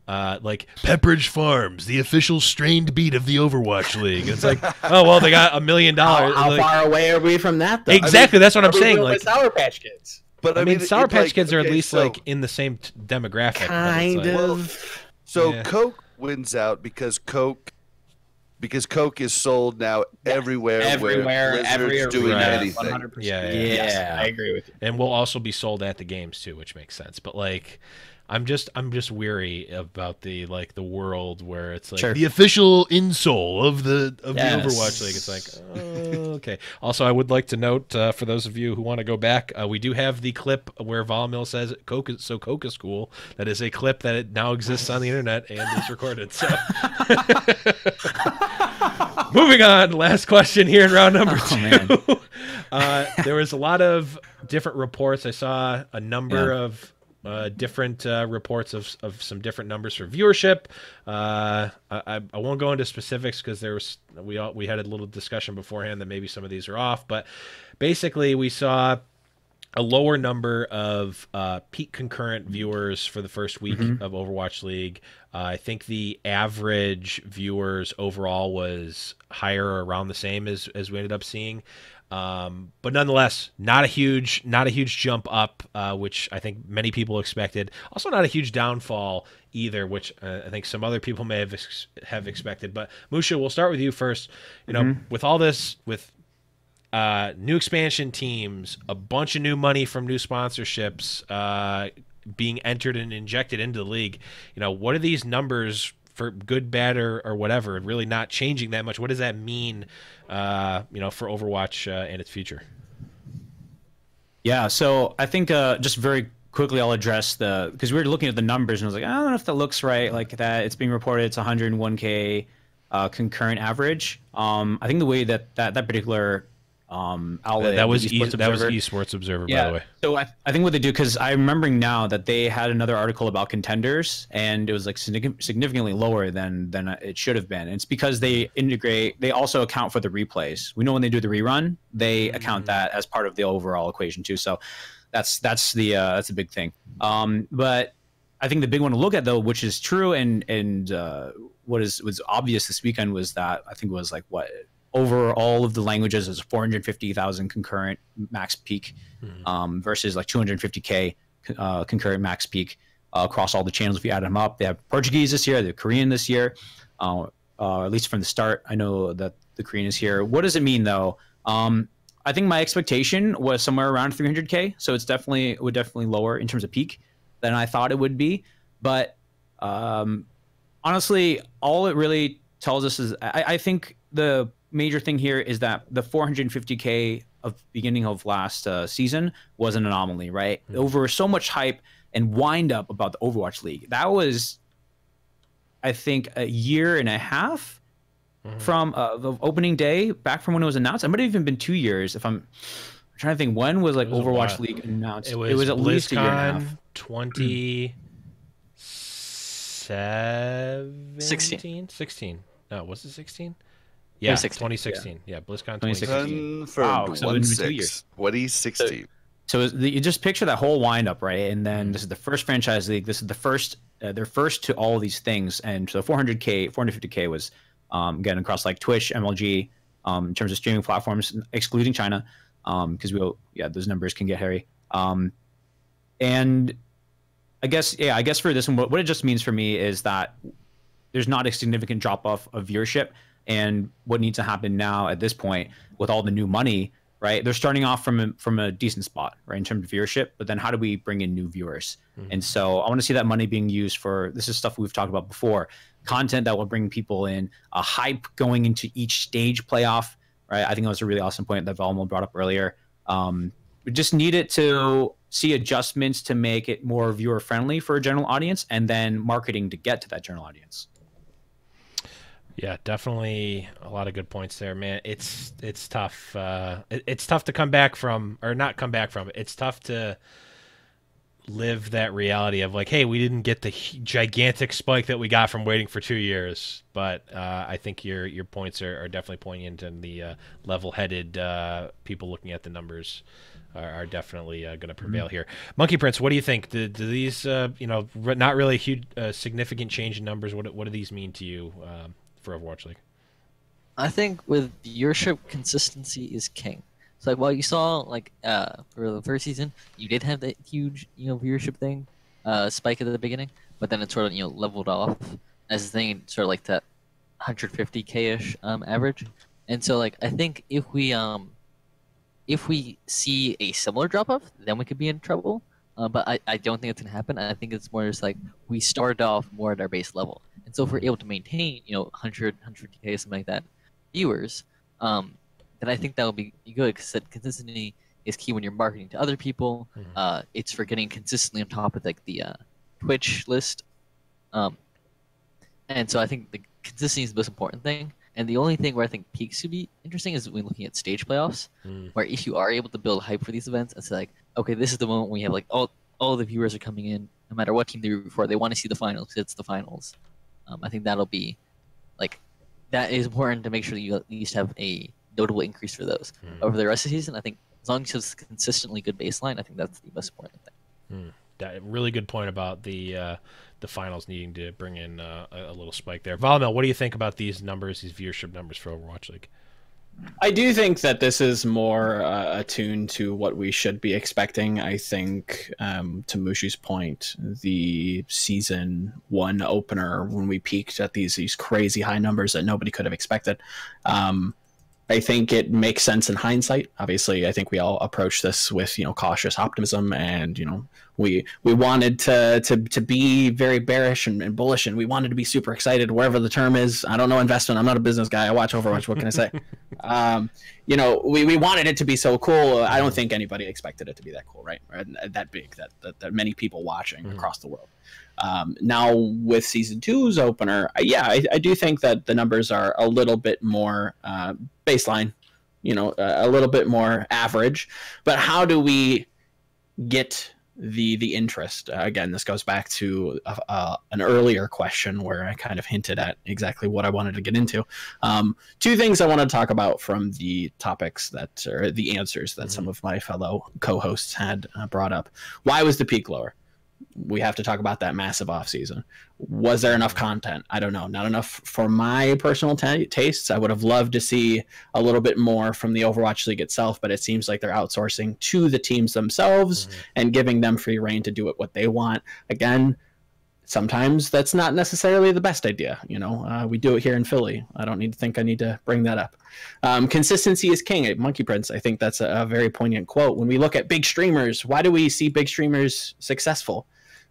Pepperidge Farms, the official strained beat of the Overwatch League. It's like, oh well, they got $1 million. How far away are we from that, though? Exactly, that's what I'm saying. Like Sour Patch Kids, but Sour Patch Kids are at least in the same demographic. Kind of. So Coke wins out because Coke is sold now everywhere every Blizzard's doing anything. 100%. Yeah, I agree with you. And will also be sold at the games too, which makes sense. But I'm just weary about the world where it's the official insole of the Overwatch League. It's like, oh, okay. Also, I would like to note for those of you who want to go back, we do have the clip where Volmill says Coke is cool. That is a clip that it now exists on the internet and is recorded. So moving on, last question here in round number 2. There was a lot of different reports. I saw a number of different reports of some different numbers for viewership. I won't go into specifics because we had a little discussion beforehand that maybe some of these are off, but basically we saw a lower number of peak concurrent viewers for the first week of Overwatch League. I think the average viewers overall was higher or around the same as we ended up seeing. But nonetheless, not a huge jump up, which I think many people expected. Also, not a huge downfall either, which I think some other people may have expected. But Musha, we'll start with you first. With all this, with new expansion teams, a bunch of new money from new sponsorships being entered and injected into the league, what are these numbers for good, bad, or whatever, really not changing that much? What does that mean, for Overwatch and its future? Yeah, so I think just very quickly I'll address because we were looking at the numbers and I was like, I don't know if that looks right, like that. It's being reported it's 101K concurrent average. I think the way that particular outlet that was Esports Observer, by the way. So I think what they do, because I'm remembering now that they had another article about contenders and it was significantly lower than it should have been. And it's because they also account for the replays. We know when they do the rerun, they account that as part of the overall equation too. So that's the big thing. But I think the big one to look at, though, which is true and what was obvious this weekend, was that I think it was over all of the languages is 450,000 concurrent max peak versus 250K concurrent max peak across all the channels if you add them up. They have Portuguese this year, they have Korean this year, at least from the start. I know that the Korean is here. What does it mean, though? I think my expectation was somewhere around 300K, so it's definitely lower in terms of peak than I thought it would be. But honestly, all it really tells us is I think the major thing here is that the 450K beginning of last season was an anomaly, right? Over so much hype and wind up about the Overwatch League. That was, I think, a year and a half from the opening day, back from when it was announced. It might have even been 2 years. If I'm trying to think, when was like Overwatch League announced? It was at least a year and a half. 2016. 16. No, was it 16? Yeah, 2016. Yeah, BlizzCon 2016. Wow, so it's been 2 years. 2016. So you just picture that whole windup, right? And then this is the first franchise league. This is the first, they're first to all these things. And so 450K was, again, across like Twitch, MLG, in terms of streaming platforms, excluding China, because those numbers can get hairy. And I guess for this one, what it just means for me is that there's not a significant drop off of viewership. And what needs to happen now at this point with all the new money, right? They're starting off from a decent spot, right, in terms of viewership. But then how do we bring in new viewers? And so I want to see that money being used for, this is stuff we've talked about before, content that will bring people in, a hype going into each stage playoff, right? I think that was a really awesome point that Valmo brought up earlier. We just needed to see adjustments to make it more viewer friendly for a general audience, and then marketing to get to that general audience. Yeah, definitely a lot of good points there, man. It's tough. It's tough to come back from, or not come back from. It's tough to live that reality of like, hey, we didn't get the gigantic spike that we got from waiting for 2 years. But I think your points are definitely pointing into the level-headed people looking at the numbers are definitely going to prevail here. Monkey Prince, what do you think? Do these, not really a huge, significant change in numbers? What do these mean to you? For Overwatch League? I think with viewership, consistency is king. So like while you saw like for the first season, you did have that huge viewership thing spike at the beginning, but then it sort of leveled off as the thing sort of like that 150K-ish average. And so like I think if we see a similar drop off, then we could be in trouble. But I don't think it's gonna happen. I think it's more just like we started off more at our base level. And so if we're able to maintain, 100K, something like that, viewers, then I think that will be good, because that consistency is key when you're marketing to other people. It's for getting consistently on top of like the Twitch list. And so I think the consistency is the most important thing. And the only thing where I think peaks would be interesting is when looking at stage playoffs, where if you are able to build hype for these events, it's like, okay, this is the moment we have like all the viewers are coming in, no matter what team they root for, they want to see the finals because it's the finals. I think that'll be like, that is important to make sure that you at least have a notable increase for those. Over the rest of the season, I think as long as it's a consistently good baseline, I think that's the most important thing. That really good point about the finals needing to bring in a little spike there. Valmel, what do you think about these numbers, these viewership numbers for Overwatch League? I do think that this is more attuned to what we should be expecting. I think, to Mushi's point, the season 1 opener, when we peaked at these crazy high numbers that nobody could have expected, I think it makes sense in hindsight. Obviously, I think we all approach this with cautious optimism, and we wanted to be very bearish and bullish, and we wanted to be super excited, wherever the term is. I don't know investment. I'm not a business guy. I watch Overwatch. What can I say? We wanted it to be so cool. I don't think anybody expected it to be that cool, right? That big, that many people watching across the world. Now with season 2's opener, I do think that the numbers are a little bit more baseline, a little bit more average. But how do we get the interest? Again, this goes back to an earlier question where I kind of hinted at exactly what I wanted to get into. 2 things I want to talk about from the topics or the answers that some of my fellow co-hosts had brought up. Why was the peak lower? We have to talk about that massive off season. Was there enough content? I don't know. Not enough for my personal tastes. I would have loved to see a little bit more from the Overwatch League itself, but it seems like they're outsourcing to the teams themselves and giving them free reign to do it what they want. Again, sometimes that's not necessarily the best idea. We do it here in Philly. I don't need to think I need to bring that up. Consistency is king at Monkey Prince. I think that's a very poignant quote. When we look at big streamers, why do we see big streamers successful?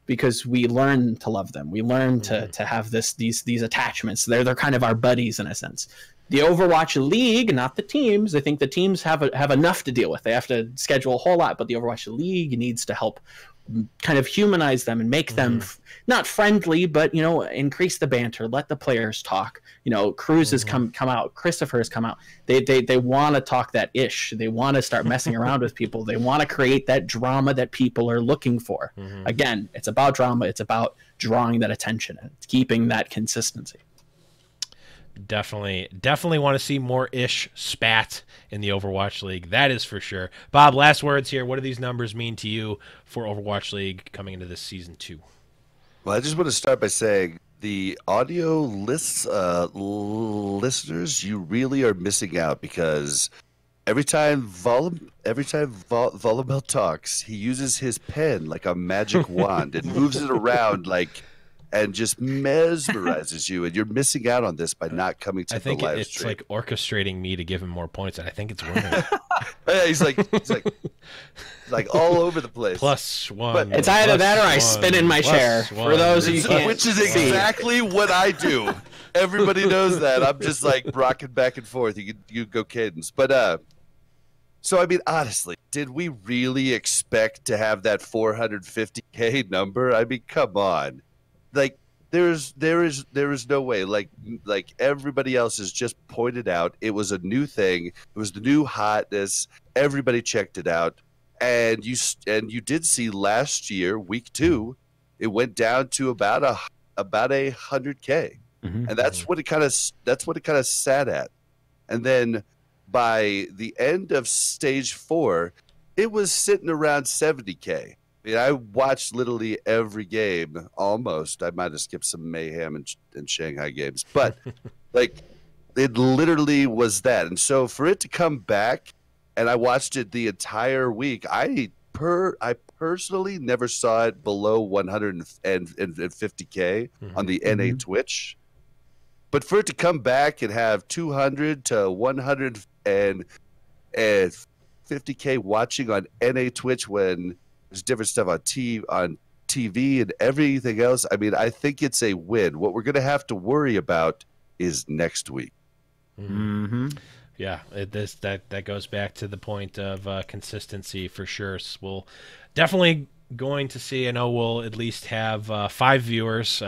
Because we learn to love them. We learn to have these attachments. They're kind of our buddies in a sense. The Overwatch League, not the teams. I think the teams have enough to deal with. They have to schedule a whole lot, but the Overwatch League needs to help kind of humanize them and make them not friendly, but increase the banter, let the players talk. Cruz has come out, Christopher has come out. They want to talk that ish. They want to start messing around with people. They want to create that drama that people are looking for. Again, it's about drama. It's about drawing that attention and keeping that consistency. Definitely want to see more ish spat in the Overwatch League. That is for sure. Bob, last words here. What do these numbers mean to you for Overwatch League coming into this season 2? Well, I just want to start by saying the audio listeners, you really are missing out, because every time Volumel talks, he uses his pen like a magic wand and moves it around and just mesmerizes you, and you're missing out on this by not coming to the live stream. I think it's like orchestrating me to give him more points, and I think it's winning. Yeah, he's like all over the place. +1. But it's either that or I spin in my chair. For those of you can't which is exactly what I do. Everybody knows that. I'm just rocking back and forth. You go cadence. But so I mean, honestly, did we really expect to have that 450K number? I mean, come on. There is no way. Like everybody else has just pointed out, it was a new thing. It was the new hotness. Everybody checked it out, and you did see last year, week 2, it went down to about 100K, and that's what it kind of sat at. And then by the end of stage 4, it was sitting around 70K. I mean, I watched literally every game, almost. I might have skipped some Mayhem and Shanghai games, but it literally was that. And so for it to come back, and I watched it the entire week, I personally never saw it below 150K on the NA Twitch. But for it to come back and have 200 to 150K watching on NA Twitch when there's different stuff on TV and everything else. I mean, I think it's a win. What we're going to have to worry about is next week. Yeah, that goes back to the point of consistency for sure. So we'll definitely going to see. I know we'll at least have 5 viewers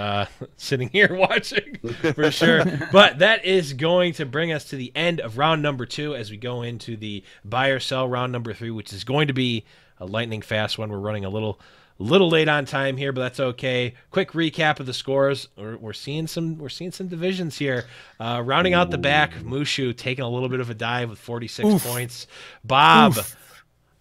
sitting here watching for sure. But that is going to bring us to the end of round number 2 as we go into the buy or sell round number 3, which is going to be a lightning fast one. We're running a little late on time here, but that's okay. Quick recap of the scores. We're seeing some divisions here. Rounding out the back, Mushu taking a little bit of a dive with 46 points. Bob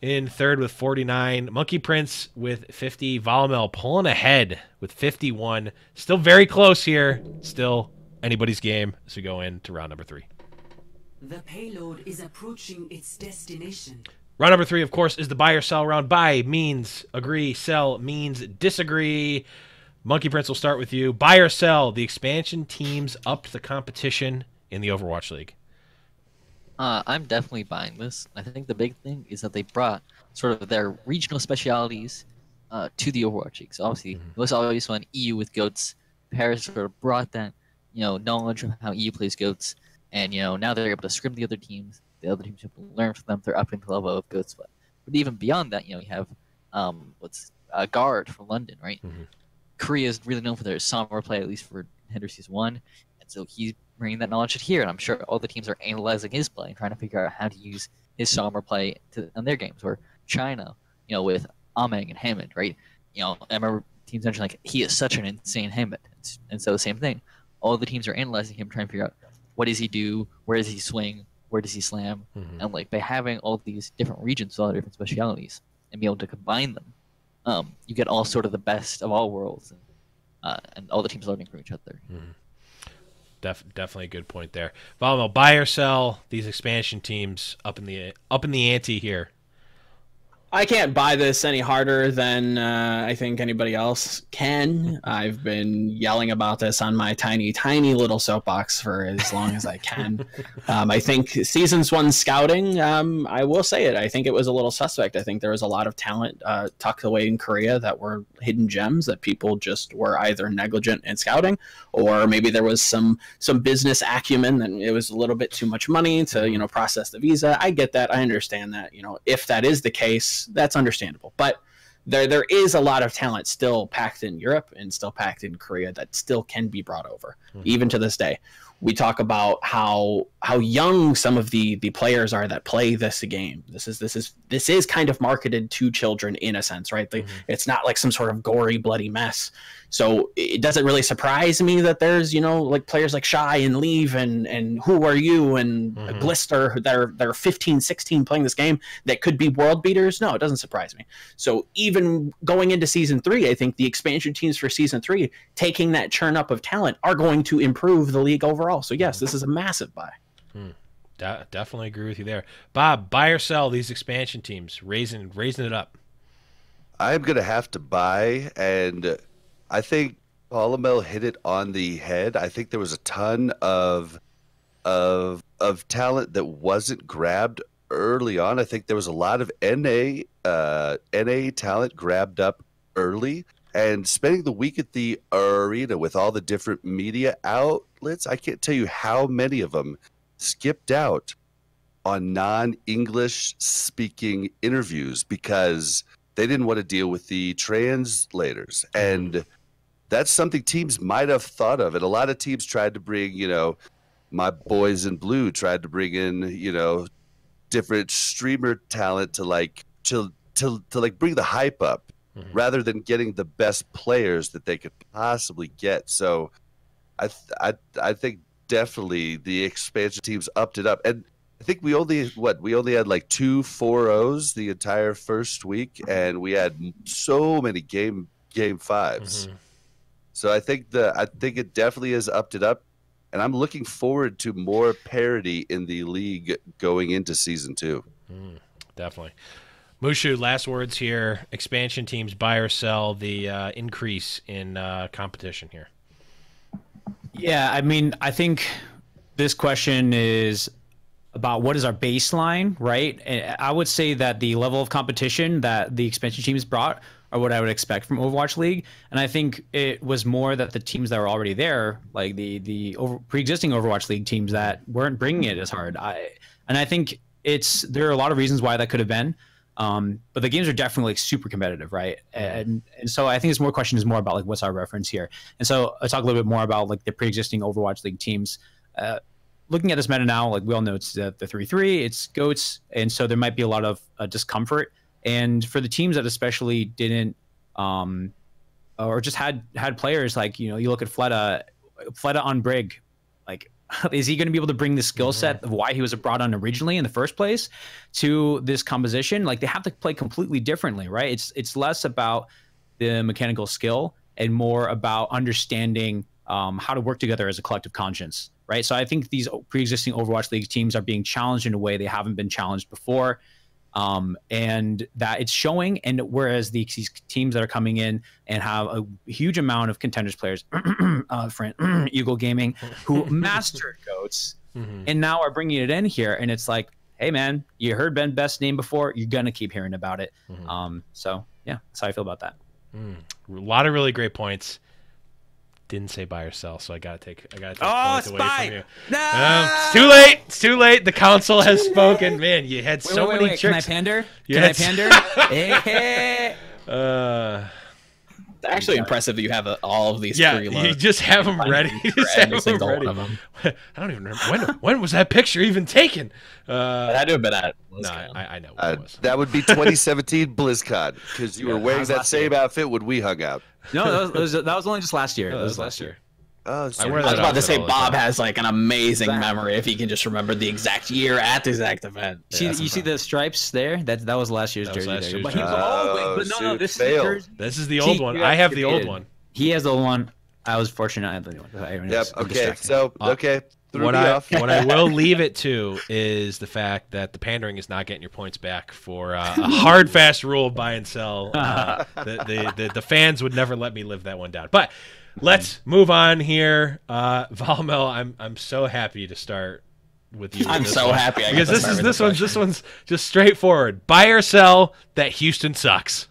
in third with 49. Monkey Prince with 50. Volumel pulling ahead with 51. Still very close here. Still anybody's game as we go into round number 3. The payload is approaching its destination. Round number 3, of course, is the buy or sell round. Buy means agree, sell means disagree. Monkey Prince will start with you. Buy or sell, the expansion teams upped the competition in the Overwatch League. I'm definitely buying this. I think the big thing is that they brought sort of their regional specialities to the Overwatch League. So obviously, it was always on EU with GOATs. Paris sort of brought that, knowledge of how EU plays GOATs, and now they're able to scrim the other teams. The other teams have to learn from them. They're upping the level of GOATs. But even beyond that, you have Guard from London, right? Korea is really known for their Sombra play, at least for Hinder Season 1. And so he's bringing that knowledge here. And I'm sure all the teams are analyzing his play and trying to figure out how to use his Sombra play in their games. Or China, with Ameng and Hammond, right? I remember teams mentioning, he is such an insane Hammond. And so same thing. All the teams are analyzing him, trying to figure out what does he do, where does he swing, where does he slam, and by having all these different regions with all the different specialities and be able to combine them, you get all sort of the best of all worlds, and all the teams learning from each other. Definitely a good point there. Volumel, buy or sell these expansion teams up in the ante here. I can't buy this any harder than I think anybody else can. I've been yelling about this on my tiny, tiny little soapbox for as long as I can. I think Seasons 1 scouting, I will say it, I think it was a little suspect. I think there was a lot of talent tucked away in Korea that were hidden gems that people just were either negligent in scouting, or maybe there was some business acumen and it was a little bit too much money to, process the visa. I get that. I understand that. If that is the case, that's understandable. But there is a lot of talent still packed in Europe and still packed in Korea that still can be brought over, even to this day. We talk about how young some of the players are that play this game. This is kind of marketed to children in a sense, right? It's not like some sort of gory, bloody mess. So it doesn't really surprise me that there's like players like Shy and Leave and Who Are You and Glister that are 15, 16 playing this game that could be world beaters. No, it doesn't surprise me. So even going into Season 3, I think the expansion teams for Season 3 taking that churn up of talent are going to improve the league overall. So yes, this is a massive buy. Definitely agree with you there. Bob, buy or sell these expansion teams, raising it up? I'm going to have to buy, and I think Palamel hit it on the head. I think there was a ton of talent that wasn't grabbed early on. I think there was a lot of NA talent grabbed up early, and spending the week at the arena with all the different media outlets, I can't tell you how many of them skipped out on non-English speaking interviews because they didn't want to deal with the translators. And that's something teams might have thought of. And a lot of teams tried to bring, my boys in blue tried to bring in, different streamer talent to bring the hype up rather than getting the best players that they could possibly get. So I think definitely the expansion teams upped it up. And I think we only had like 2 4-0s the entire first week, and we had so many game 5s. So I think it definitely has upped it up, and I'm looking forward to more parity in the league going into Season 2. Definitely. Mushu, last words here. Expansion teams, buy or sell the increase in competition here? Yeah, I mean, I think this question is about what is our baseline, right? And I would say that the level of competition that the expansion teams brought are what I would expect from Overwatch League. And I think it was more that the teams that were already there, like the pre-existing Overwatch League teams that weren't bringing it as hard. I think there are a lot of reasons why that could have been. But the games are definitely like super competitive, right? And so I think it's more question is more about like what's our reference here. And so I'll talk a little bit more about like the pre-existing Overwatch League teams. Looking at this meta now, like we all know it's the 3-3, it's GOATs, and so there might be a lot of discomfort. And for the teams that especially didn't or just had players like, you look at Fleta on Brig, like is he going to be able to bring the skill set of why he was brought on originally in the first place to this composition? Like they have to play completely differently, right? It's less about the mechanical skill and more about understanding how to work together as a collective conscience, right? So I think these pre-existing Overwatch League teams are being challenged in a way they haven't been challenged before. And that it's showing, and whereas these teams that are coming in and have a huge amount of contenders players, Eagle Gaming, who mastered GOATs and now are bringing it in here, and it's like, hey man, you heard Ben Best's name before, you're gonna keep hearing about it. So yeah, that's how I feel about that. A lot of really great points. Didn't say buy or sell, so I gotta take points away from you. No, it's too late. The council has spoken. Man, you had so many tricks. Can I pander? Can I pander? It's actually impressive that you have all of these. Yeah, you just have them ready. Every single one of them. I don't even remember when was that picture even taken. It had to have been at. No, I know what it was. That would be 2017 BlizzCon because you were wearing that same outfit when we hung out. No, that was only just last year. That was last year. Oh, I was about to say Bob has like an amazing memory if he can just remember the exact year at the exact event. You see the stripes there? That was last year's jersey. But no, this is the jersey. This is the old one. I have the old one. He has the old one. I was fortunate. I had the old one. Yep. Okay. So okay. Threw me off. What I will leave it to is the fact that the pandering is not getting your points back for a hard, fast rule of buy and sell. The fans would never let me live that one down. But let's move on here. Valmel, I'm so happy to start with you. I'm so happy because this one's just straightforward. Buy or sell that Houston sucks.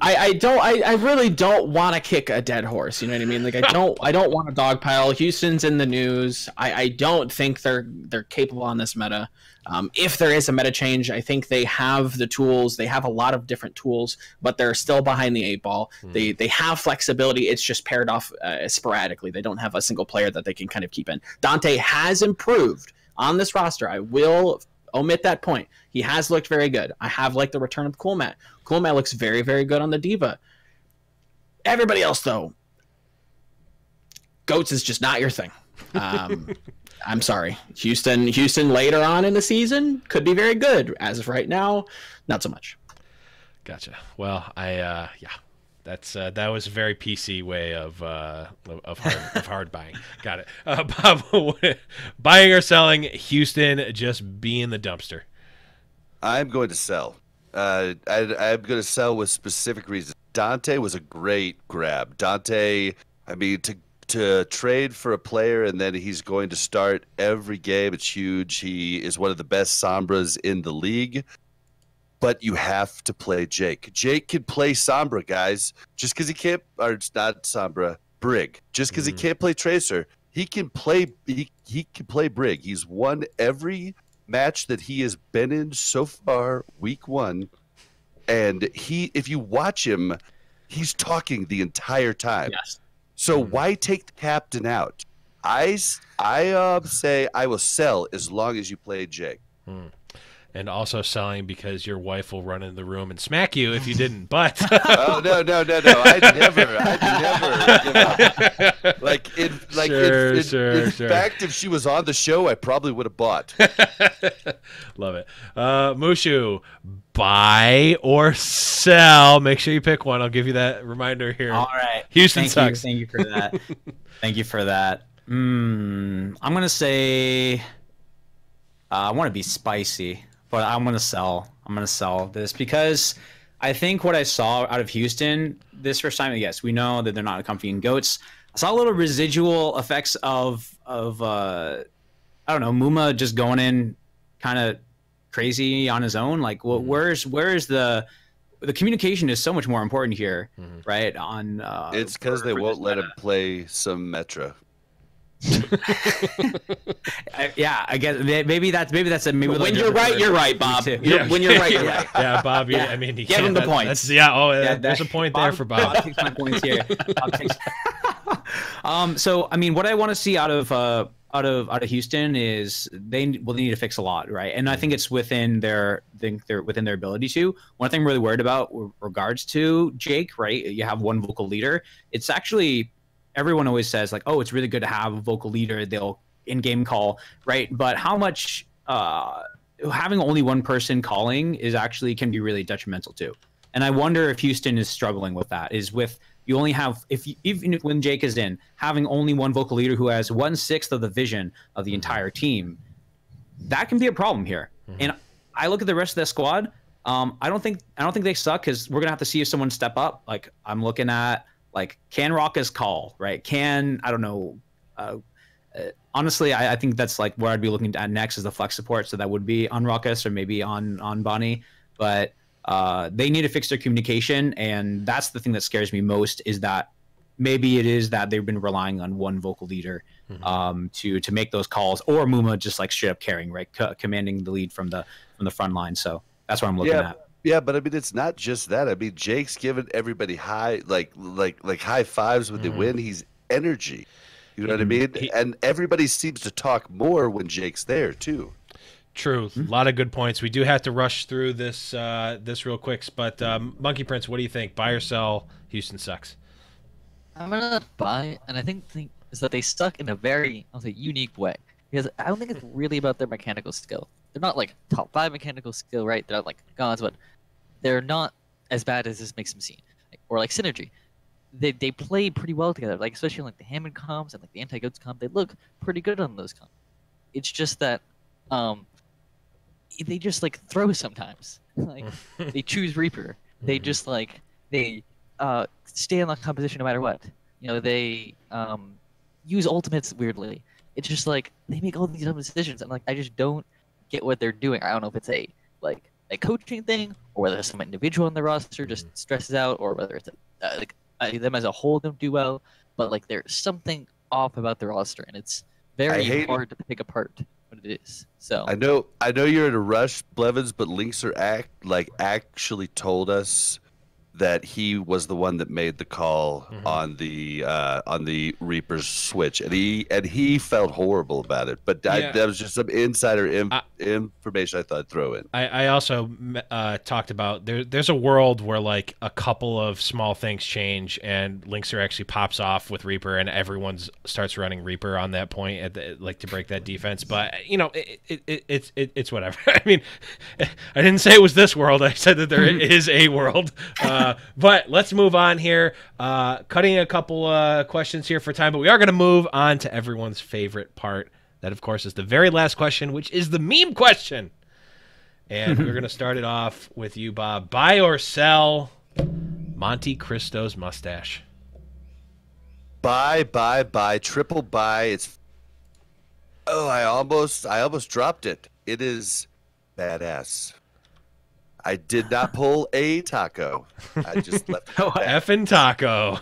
I really don't want to kick a dead horse. You know what I mean? Like I don't want a dog pile. Houston's in the news. I don't think they're capable on this meta. If there is a meta change, I think they have the tools. They have a lot of different tools, but they're still behind the 8 ball. They have flexibility. It's just paired off sporadically. They don't have a single player that they can kind of keep in. Dante has improved on this roster. I will omit that point. He has looked very good. I have liked the return of Cool Matt. Cool Matt looks very, very good on the Diva. Everybody else, though, Goats is just not your thing. I'm sorry. Houston later on in the season could be very good. As of right now, not so much. Gotcha. Well, that's that was a very PC way of hard buying. Got it. Bob, buying or selling Houston just being the dumpster? I'm going to sell. I'm going to sell with specific reasons. Dante was a great grab. Dante, I mean, to trade for a player and then he's going to start every game, it's huge. He is one of the best Sombras in the league. But you have to play Jake. Jake can play Sombra, guys. Just because he can't, or it's not Sombra, Brig. Just because he can't play Tracer, he can play. He can play Brig. He's won every match that he has been in so far, week 1, and if you watch him, he's talking the entire time. Yes. So why take the captain out? I say I will sell as long as you play Jake. And also selling because your wife will run in the room and smack you if you didn't. But oh no! I'd never give up. In fact, if she was on the show, I probably would have bought. Love it. Mushu, buy or sell? Make sure you pick one. I'll give you that reminder here. All right. Houston sucks. Thank you for that. Thank you for that. I'm gonna say I want to be spicy, but I'm gonna sell. I'm gonna sell this because I think what I saw out of Houston this first time. Yes, we know that they're not accompanying goats. I saw a little residual effects of I don't know, Muma just going in kind of crazy on his own. Like, where's the communication is so much more important here, right? On it's because they won't let him play some Metra. Yeah, I guess maybe that's when you're right, you're right, Bob. When you're right, you're right. Yeah, Bob. Yeah. I mean, give him the points. There's a point there for Bob. Bob takes my points here. So I mean, what I want to see out of Houston is they need to fix a lot, right? And I think it's within their ability to. One thing I'm really worried about with regards to Jake, right? You have one vocal leader. It's actually everyone always says like, oh, it's really good to have a vocal leader. They'll in-game call, right? But how much having only one person calling can be really detrimental too. And I wonder if Houston is struggling with that. You only have even when Jake is in, having only one vocal leader who has 1/6 of the vision of the entire team, that can be a problem here. And I look at the rest of that squad. I don't think they suck because we're gonna have to see if someone step up. Like I'm looking at can Rocka's call, right? I don't know. Honestly, I think that's like where I'd be looking at next is the flex support. So that would be on Rockus or maybe on Bonnie, but. They need to fix their communication, and that's the thing that scares me most is that maybe it is that they've been relying on one vocal leader to make those calls, or Muma just like straight up carrying, right, commanding the lead from the front line. So that's what I'm looking at. Yeah, but I mean it's not just that. I mean Jake's giving everybody high high fives when they win. He's energy, you know what I mean? And everybody seems to talk more when Jake's there too. True. A lot of good points. We do have to rush through this real quick. But Monkey Prince, what do you think? Buy or sell? Houston sucks. I'm gonna buy, and I think is that they suck in a very, I'll say, unique way. Because I don't think it's really about their mechanical skill. They're not like top 5 mechanical skill, right? They're not like gods, but they're not as bad as this makes them seem. Or like Synergy, they play pretty well together. Like especially in, like the Hammond comps and like the anti-goats comp, they look pretty good on those comps. It's just that they just like throw sometimes. Like they choose Reaper. They just like they stay in the composition no matter what. You know, they use ultimates weirdly. It's just like they make all these dumb decisions, and like I just don't get what they're doing. I don't know if it's a coaching thing, or whether some individual on the roster just stresses out, or whether it's them as a whole don't do well. But like there's something off about the roster, and it's very hard to pick apart what it is. So I know you're in a rush, Blevins, but Linkser actually told us that he was the one that made the call on the Reaper's switch, and he felt horrible about it. But that was just some insider information I thought I'd throw in. I also talked about there's a world where like a couple of small things change and Linkser actually pops off with Reaper and everyone starts running Reaper on that point like to break that defense. But you know it's whatever. I mean, I didn't say it was this world. I said that there is a world. But let's move on here. Cutting a couple questions here for time, but we are going to move on to everyone's favorite part. That, of course, is the very last question, which is the meme question. And we're going to start it off with you, Bob. Buy or sell Monte Cristo's mustache? Buy, triple buy. It's I almost dropped it. It is badass. I did not pull a taco. I just left it. Effing taco.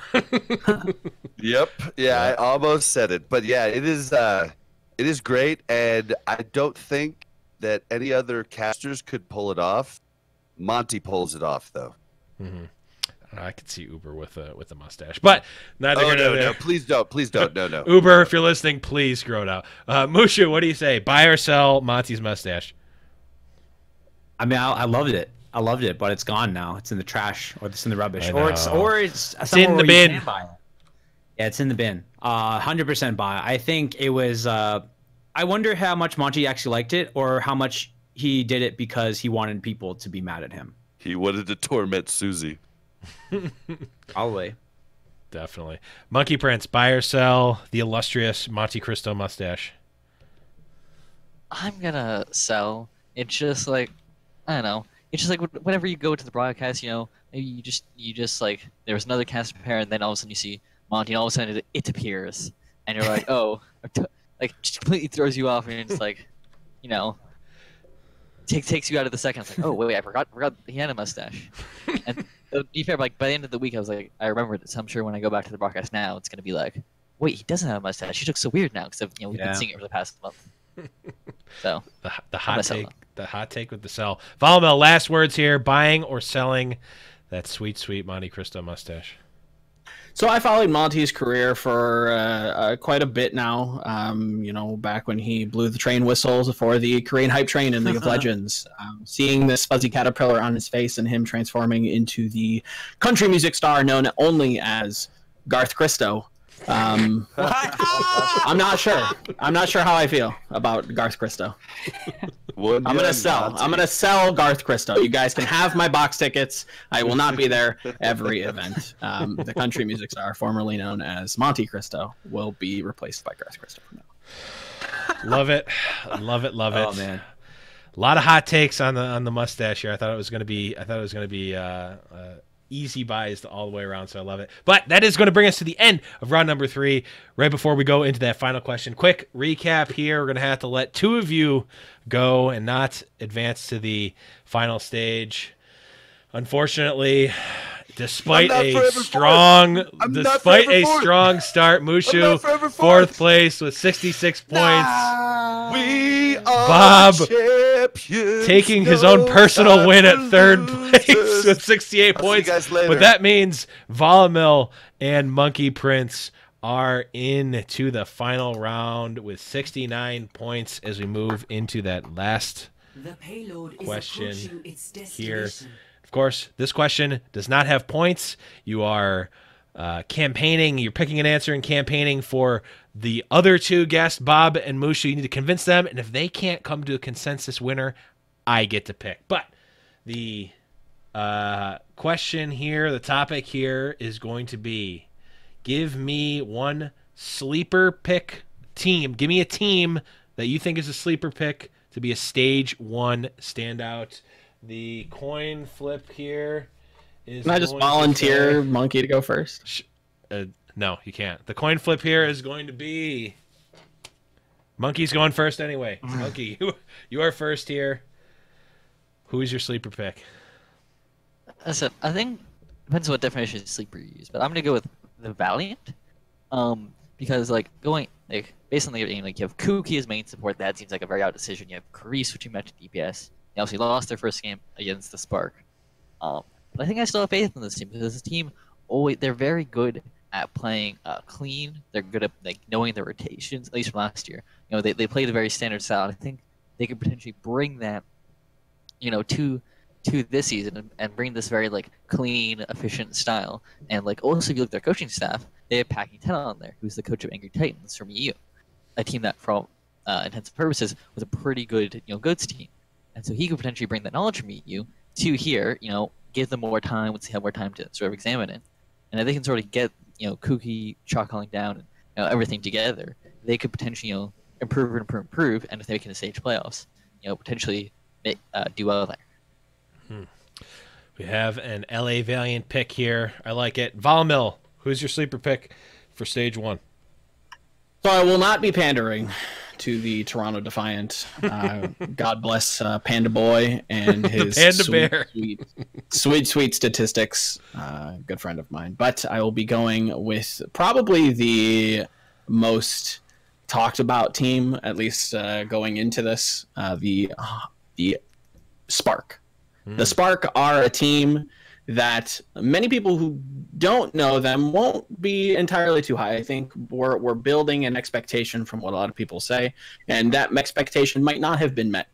Yep. Yeah, I almost said it. But yeah, it is great, and I don't think that any other casters could pull it off. Monty pulls it off though. I could see Uber with a mustache, but neither here nor there. No, please don't. No. Uber, if you're listening, please grow it out. Mushu, what do you say? Buy or sell Monty's mustache? I mean, I loved it. But it's gone now. It's in the trash, or it's in the rubbish, or it's in the bin. Yeah, it's in the bin. 100% buy. I think it was. I wonder how much Monty actually liked it, or how much he did it because he wanted people to be mad at him. He wanted to torment Susie. Probably. Definitely. Monkey Prince, buy or sell the illustrious Monte Cristo mustache? I'm gonna sell. It's just like, I don't know. It's just like whenever you go to the broadcast, you know, maybe you just like there was another cast pair, and then all of a sudden you see Monty, and all of a sudden it appears, and you're like, oh, like just completely throws you off, and it's like, you know, takes you out of the second. It's like, oh wait, I forgot he had a mustache. And to be fair, like by the end of the week, I was like, I remember this. I'm sure when I go back to the broadcast now, it's gonna be like, wait, he doesn't have a mustache. He looks so weird now because we've been seeing it for the past month. So the hot take with the sell. Volamel, last words here: buying or selling that sweet Monte Cristo mustache? So I followed Monty's career for quite a bit now. You know, back when he blew the train whistles for the Korean hype train in League of Legends, seeing this fuzzy caterpillar on his face and him transforming into the country music star known only as Garth Cristo. I'm not sure. I'm not sure how I feel about Garth Cristo. I'm gonna sell Garth Cristo. You guys can have my box tickets. I will not be there every event. The country music star, formerly known as Monte Cristo, will be replaced by Garth Cristo from now. Love it. Oh man, a lot of hot takes on the mustache here. I thought it was gonna be easy buys all the way around, so I love it. But that is going to bring us to the end of round number 3. Right before we go into that final question, quick recap here. We're going to have to let 2 of you go and not advance to the final stage. Unfortunately, despite a strong start, Mushu 4th place with 66 points. We are Bob taking his own personal win at 3rd place with 68 points. But that means Volamil and Monkey Prince are into the final round with 69 points as we move into that last question here. Of course, this question does not have points. You are campaigning. You're picking an answer and campaigning for the other 2 guests, Bob and Mushu. You need to convince them, and if they can't come to a consensus winner, I get to pick. But the Question here, the topic here is going to be, give me one sleeper pick team. Give me a team that you think is a sleeper pick to be a stage 1 standout. The coin flip here is. Can I just volunteer Monkey to go first? No, you can't. The coin flip here is going to be. Monkey's going first anyway. Monkey, you are first here. Who is your sleeper pick? I think depends on what definition of sleeper you use, but I'm gonna go with the Valiant. Because based on the game, you have Kuki as main support. That seems like a very out decision. You have Kari switching back to DPS. They obviously lost their first game against the Spark. But I think I still have faith in this team because this team they're very good at playing clean. They're good at knowing their rotations. At least from last year, they played a very standard style. I think they could potentially bring that, to this season and bring this very clean, efficient style. And also if you look at their coaching staff, they have Packing 10 on there, who's the coach of Angry Titans from EU, a team that, for all intents and purposes, was a pretty good goods team. And so he could potentially bring that knowledge from EU to here, give them more time once they have more time to sort of examine it. And if they can sort of get Kuki, shot calling down, and everything together, they could potentially improve, and if they make it in the stage playoffs, potentially do well there. We have an LA Valiant pick here. I like it. Volmil, who's your sleeper pick for stage 1? So I will not be pandering to the Toronto Defiant. God bless Panda Boy and his sweet statistics. Good friend of mine. But I will be going with probably the most talked about team, at least going into this, the Spark. The Spark are a team that many people who don't know them won't be entirely too high. I think we're building an expectation from what a lot of people say, and that expectation might not have been met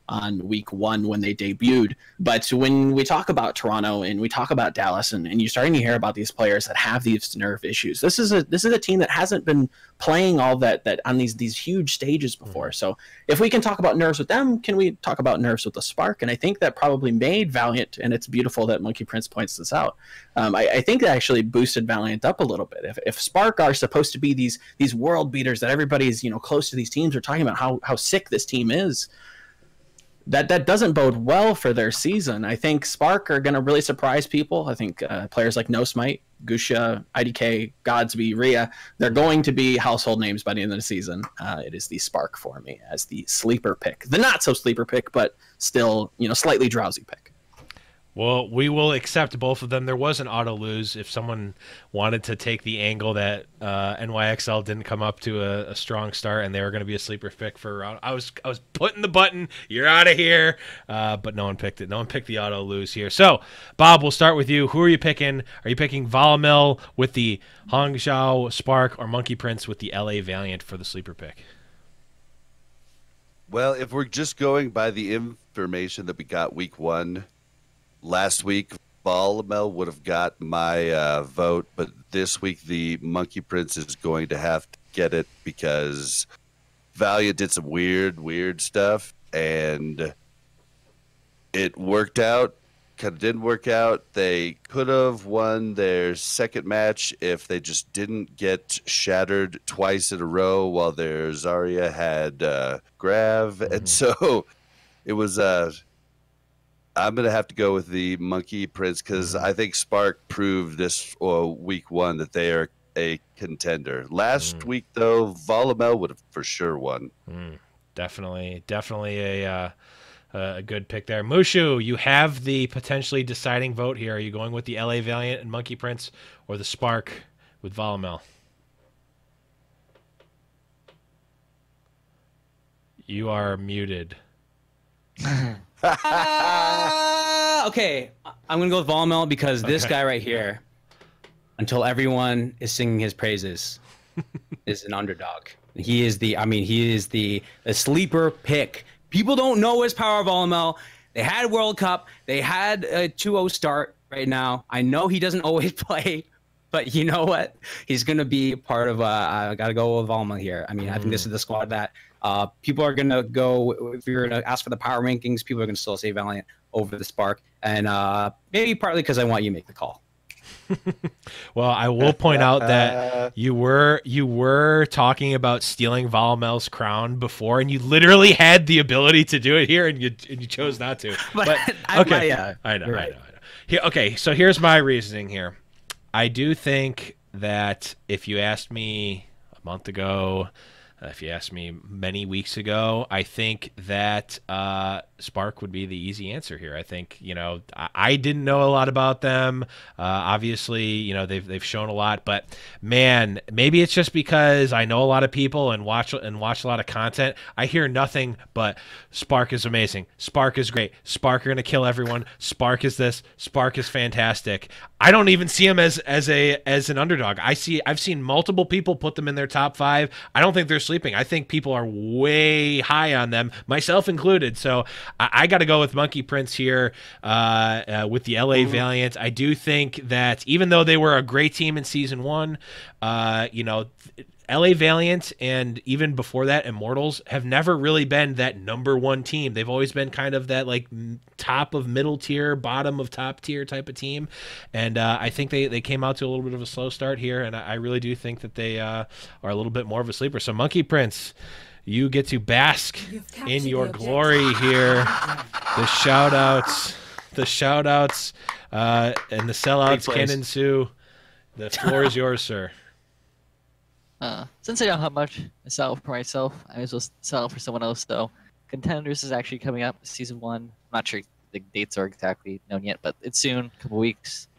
on week 1 when they debuted. But when we talk about Toronto and we talk about Dallas, and you're starting to hear about these players that have these nerve issues, this is a team that hasn't been playing all that on these huge stages before. So if we can talk about nerves with them, can we talk about nerves with the Spark? And I think that probably made Valiant, and it's beautiful that Monkey Prince points this out. I think that actually boosted Valiant up a little bit. If Spark are supposed to be these world beaters that everybody's close to, these teams are talking about how sick this team is, that doesn't bode well for their season. I think Spark are going to really surprise people. I think players like No Smite, Gusha, IDK, Godsby, Rhea, they're going to be household names by the end of the season. It is the Spark for me as the sleeper pick. The not so sleeper pick, but still, slightly drowsy pick. Well, we will accept both of them. There was an auto lose if someone wanted to take the angle that NYXL didn't come up to a strong start and they were going to be a sleeper pick for a round. I was putting the button, you're out of here, but no one picked it. No one picked the auto lose here. So, Bob, we'll start with you. Who are you picking? Are you picking Volamil with the Hangzhou Spark or Monkey Prince with the LA Valiant for the sleeper pick? Well, if we're just going by the information that we got week 1, last week, Volamel would have got my vote, but this week the Monkey Prince is going to have to get it because Valiant did some weird stuff, and it worked out, kind of didn't work out. They could have won their second match if they just didn't get shattered twice in a row while their Zarya had Grav, and so it was I'm going to have to go with the Monkey Prince because I think Spark proved this week 1 that they are a contender. Last week, though, Volamel would have for sure won. Definitely a good pick there. Mushu, you have the potentially deciding vote here. Are you going with the LA Valiant and Monkey Prince or the Spark with Volamel? You are muted. Okay, I'm gonna go with Volamel because this guy right here, until everyone is singing his praises, is an underdog. He is the sleeper pick. People don't know his power, Volamel. They had World Cup. They had a 2-0 start right now. I know he doesn't always play, but you know what? He's gonna be part of. I gotta go with Volamel here. I think this is the squad that people are gonna go. If you're gonna ask for the power rankings, people are gonna still say Valiant over the Spark, and maybe partly because I want you to make the call. Well, I will point out that you were talking about stealing Volmel's crown before, and you literally had the ability to do it here, and you chose not to. But okay, I know. Here, okay, so here's my reasoning here. I do think that if you asked me a month ago, if you asked me many weeks ago, I think that Spark would be the easy answer here. I think, I didn't know a lot about them. Obviously, they've shown a lot, but man, maybe it's just because I know a lot of people and watch a lot of content. I hear nothing but Spark is amazing. Spark is great. Spark are going to kill everyone. Spark is this. Spark is fantastic. I don't even see them as an underdog. I've seen multiple people put them in their top 5. I don't think they're sleeping. I think people are way high on them, myself included. So I got to go with Monkey Prince here with the LA Valiant. I do think that even though they were a great team in season 1, LA Valiant and even before that Immortals have never really been that number 1 team. They've always been kind of that like top of middle tier, bottom of top tier type of team. And I think they came out to a little bit of a slow start here. And I really do think that they are a little bit more of a sleeper. So Monkey Prince, you get to bask in your glory here. The shout outs and the sellouts can ensue. The floor is yours, sir. Since I don't have much to sell for myself, I was just sell for someone else, though. Contenders is actually coming up, season 1. I'm not sure the dates are exactly known yet, but it's soon, a couple weeks.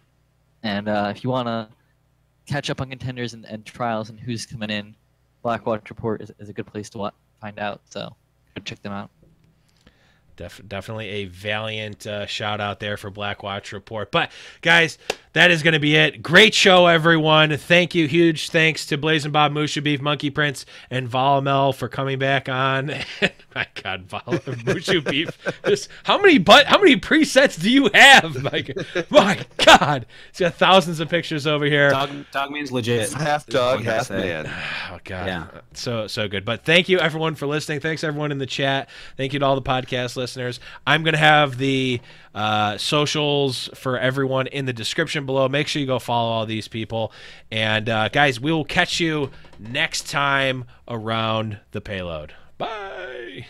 And if you want to catch up on Contenders and trials and who's coming in, Blackwatch Report is a good place to find out, so go check them out. Definitely a valiant shout out there for Blackwatch Report. But guys, that is going to be it. Great show, everyone. Thank you. Huge thanks to Blazing Bob, Musha Beef, Monkey Prince, and Volamel for coming back on. My God, Musha Beef. How many presets do you have? My God. He's got thousands of pictures over here. Dogman's legit. Half dog, half man. Oh God. Yeah. So good. But thank you everyone for listening. Thanks everyone in the chat. Thank you to all the podcast listeners. I'm going to have the socials for everyone in the description below. Make sure you go follow all these people. And guys, we will catch you next time around the payload. Bye.